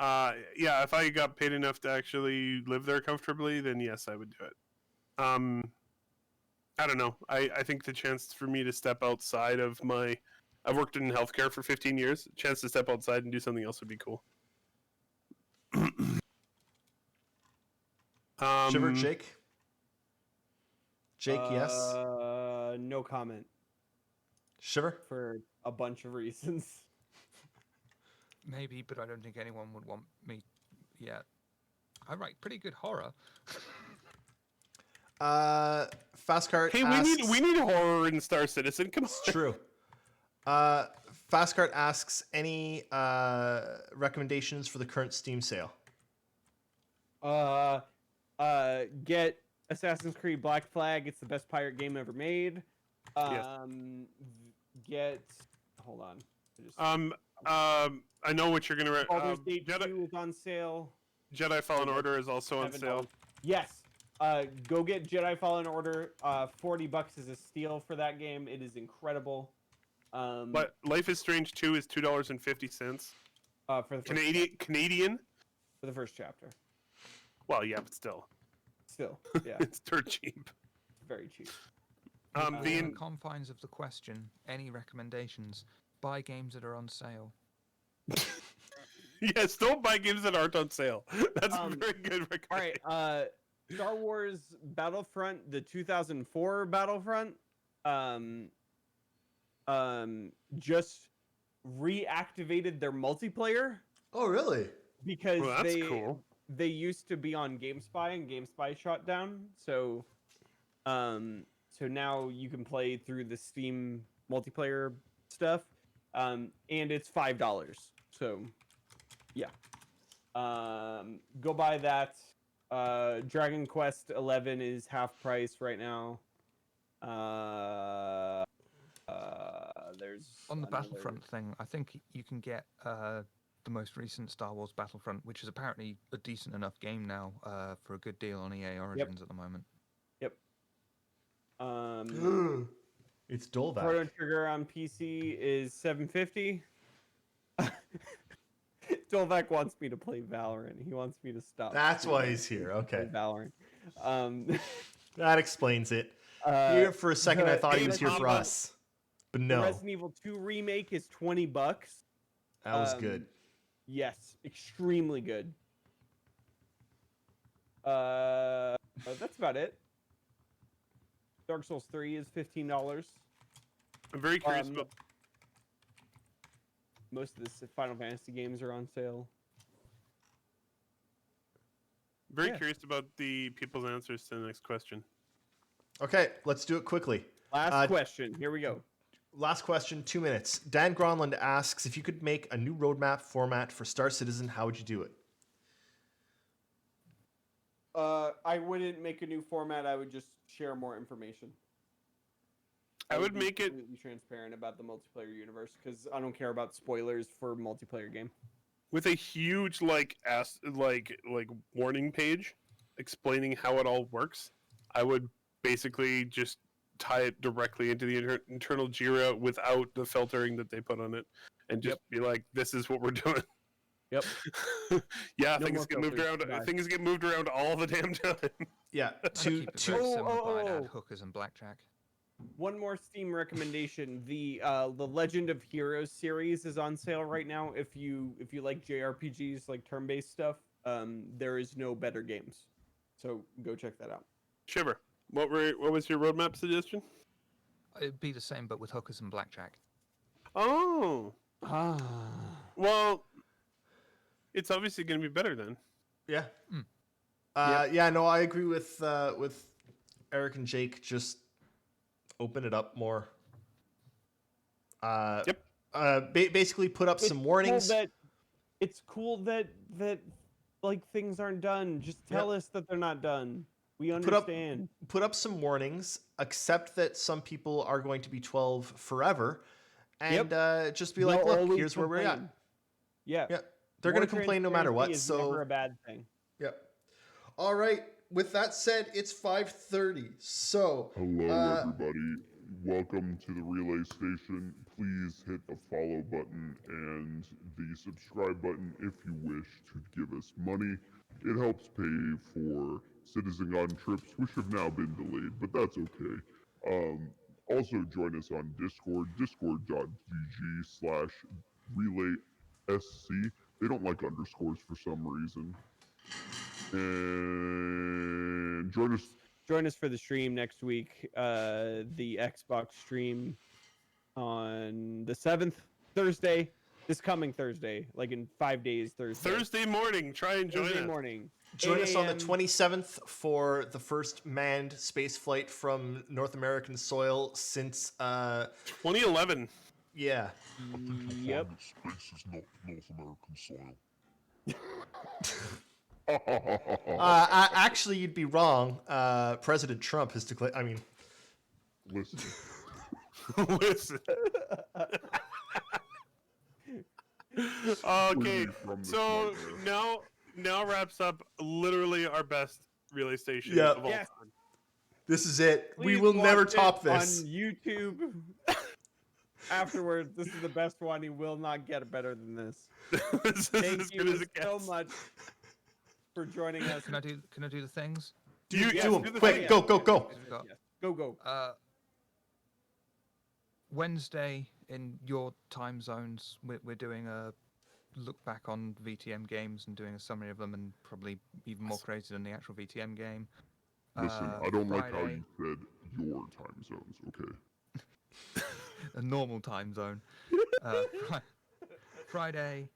Yeah, if I got paid enough to actually live there comfortably, then yes, I would do it. I don't know. I think the chance for me to step outside of I've worked in healthcare for 15 years. A chance to step outside and do something else would be cool. Shiver, Jake? Jake, yes? No comment Shiver? for a bunch of reasons. Maybe, but I don't think anyone would want me yet. I write pretty good horror. Fastcart Hey, asks... we need horror in Star Citizen. Come on. It's true. Fastcart asks, any recommendations for the current Steam sale? Get Assassin's Creed Black Flag. It's the best pirate game ever made. Yes. Get. Hold on. I know what you're gonna. Baldur's Gate 2 is on sale. Jedi Fallen Order is also on $7. sale. Yes. Go get Jedi Fallen Order. $40 is a steal for that game. It is incredible. But Life is Strange 2 is $2.50. For the Canadian. for the first chapter. Well, yeah, but still, Still, yeah, it's dirt cheap. very cheap. In the The confines of the question, any recommendations? Buy games that are on sale. yes, don't buy games that aren't on sale. That's a very good All recommendation. right. Star Wars Battlefront, the 2004 Battlefront, just reactivated their multiplayer Oh, really? because Well, that's cool. they used to be on GameSpy and GameSpy shut down. So now you can play through the Steam multiplayer stuff, and it's $5. So yeah, go buy that. Dragon Quest 11 is half price right now. There's On the another- Battlefront thing, I think you can get the most recent Star Wars Battlefront, which is apparently a decent enough game now, for a good deal on EA Origins at the moment. Yep. It's Dolvac. Chrono Trigger on PC is $7.50. Dolvac wants me to play Valorant. He wants me to stop. That's why he's here. Okay. Valorant. That explains it. Here for a second, I thought he was here for Resident us. But The no, Resident Evil 2 remake is $20. that was good. Yes, extremely good. That's about it. Dark Souls 3 is $15. I'm very curious about. Most of the Final Fantasy games are on sale. Very Yeah. curious about the people's answers to the next question. Okay, let's do it quickly. Last question. Here we go. Last question, 2 minutes. Dan Gronlund asks, if you could make a new roadmap format for Star Citizen, how would you do it? I wouldn't make a new format. I would just share more information. I would be make it. completely transparent about the multiplayer universe because I don't care about spoilers for multiplayer game. With a huge like warning page explaining how it all works. I would basically just tie it directly into the internal Jira without the filtering that they put on it, and just be like, "This is what we're doing." Yep. Yeah, No things more get moved filters. around. Bye. Things get moved around all the damn time. Yeah, Keep it very simple, but I'd add hookers and blackjack. One more Steam recommendation: the Legend of Heroes series is on sale right now. If you like JRPGs, like turn-based stuff, there is no better games, so go check that out. Shiver, what was your roadmap suggestion? It'd be the same, but with hookers and blackjack. Oh, Ah. well, it's obviously going to be better then. Yeah. Mm. Yeah, no, I agree with Eric and Jake. Just open it up more. Basically put up some warnings. It's cool that like things aren't done. Just tell us that they're not done. We understand. Put up some warnings. Accept that some people are going to be 12 forever, and just be like, look, here's where we're at. Yeah. Yeah, they're going to complain no matter what. Is So never a bad thing. Yep. All right. With that said, it's 5:30. So Hello, everybody. Welcome to the Relay Station. Please hit the follow button and the subscribe button if you wish to give us money. It helps pay for CitizenCon trips, which have now been delayed, but that's okay. Also, join us on Discord, discord.gg/RelaySC. They don't like underscores for some reason. And join us for the stream next week. The Xbox stream on the 7th, Thursday. This coming Thursday, like in 5 days. Thursday morning. Try and join us. Thursday morning. join 8 us on the a.m. 27th for the first manned space flight from North American soil since 2011. yeah. Yep. Space is not North American soil. Actually, you'd be wrong. President Trump has declared. I mean, Listen. Listen. Okay, so now wraps up literally our best relay station Yeah. of all Yes. time. this is it. We Please will never watch it top this. on YouTube. Afterwards, this is the best one. He will not get better than this. This is Thank as you good as it so gets. much for joining us. Can I do the things? Do Yes, them do the quick. thing. Go. We've got, Yes. Go. Wednesday in your time zones, we're doing a look back on VTM games and doing a summary of them, and probably even more crazy than the actual VTM game. Listen, I don't like how Friday, you said your time zones, okay? a normal time zone. Friday,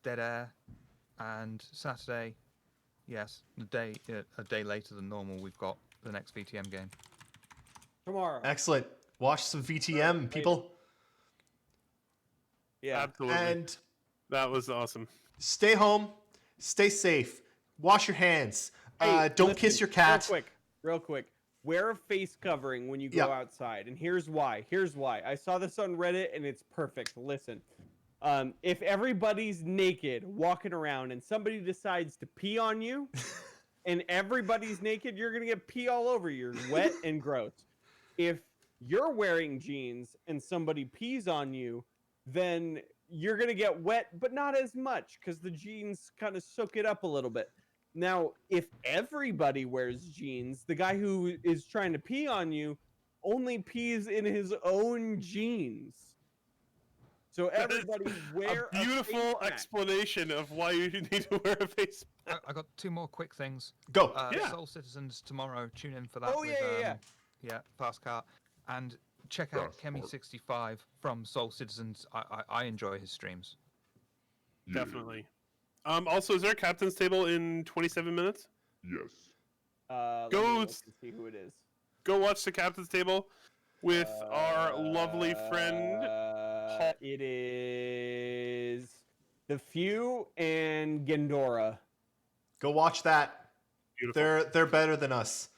Dead Air, and Saturday, yes, a day later than normal, we've got the next VTM game. Tomorrow. Excellent. Watch some VTM, people, Yeah. Absolutely. and That was awesome. stay home, stay safe, wash your hands. Hey, Don't listen, kiss your cat. Real quick. Wear a face covering when you go outside, and here's why. I saw this on Reddit, and it's perfect. Listen, if everybody's naked walking around, and somebody decides to pee on you, and everybody's naked, you're gonna get pee all over you. You're wet and gross. If you're wearing jeans and somebody pees on you, then you're gonna get wet, but not as much because the jeans kind of soak it up a little bit. Now, if everybody wears jeans, the guy who is trying to pee on you only pees in his own jeans. So everybody wear a beautiful face mask. explanation of why you need to wear a face mask. I got two more quick things. Go. Yeah. Soul Citizens tomorrow. Tune in for that. Oh, with, yeah. Fast Car, and check out Kemi65 from Soul Citizens. I enjoy his streams. Yeah. Definitely. Also, is there a captain's table in 27 minutes? Yes. Let Go me look and see who it is. Go watch the captain's table with our lovely friend. It is The Few and Gendora. Go watch that. Beautiful. They're better than us.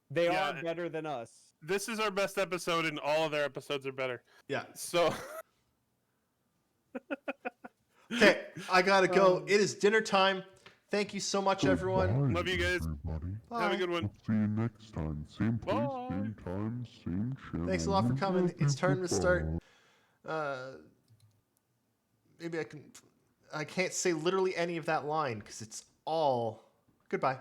They Yeah. are better than us. This is our best episode, and all of their episodes are better. Yeah. So, Okay, I gotta go. It is dinner time. Thank you so much, everyone. love you guys. Everybody. Bye. Have a good one. See you next time. Same place, Bye. same time, same channel. Thanks a lot for coming. It's time to start. Goodbye. Maybe I can't say literally any of that line because it's all. Goodbye.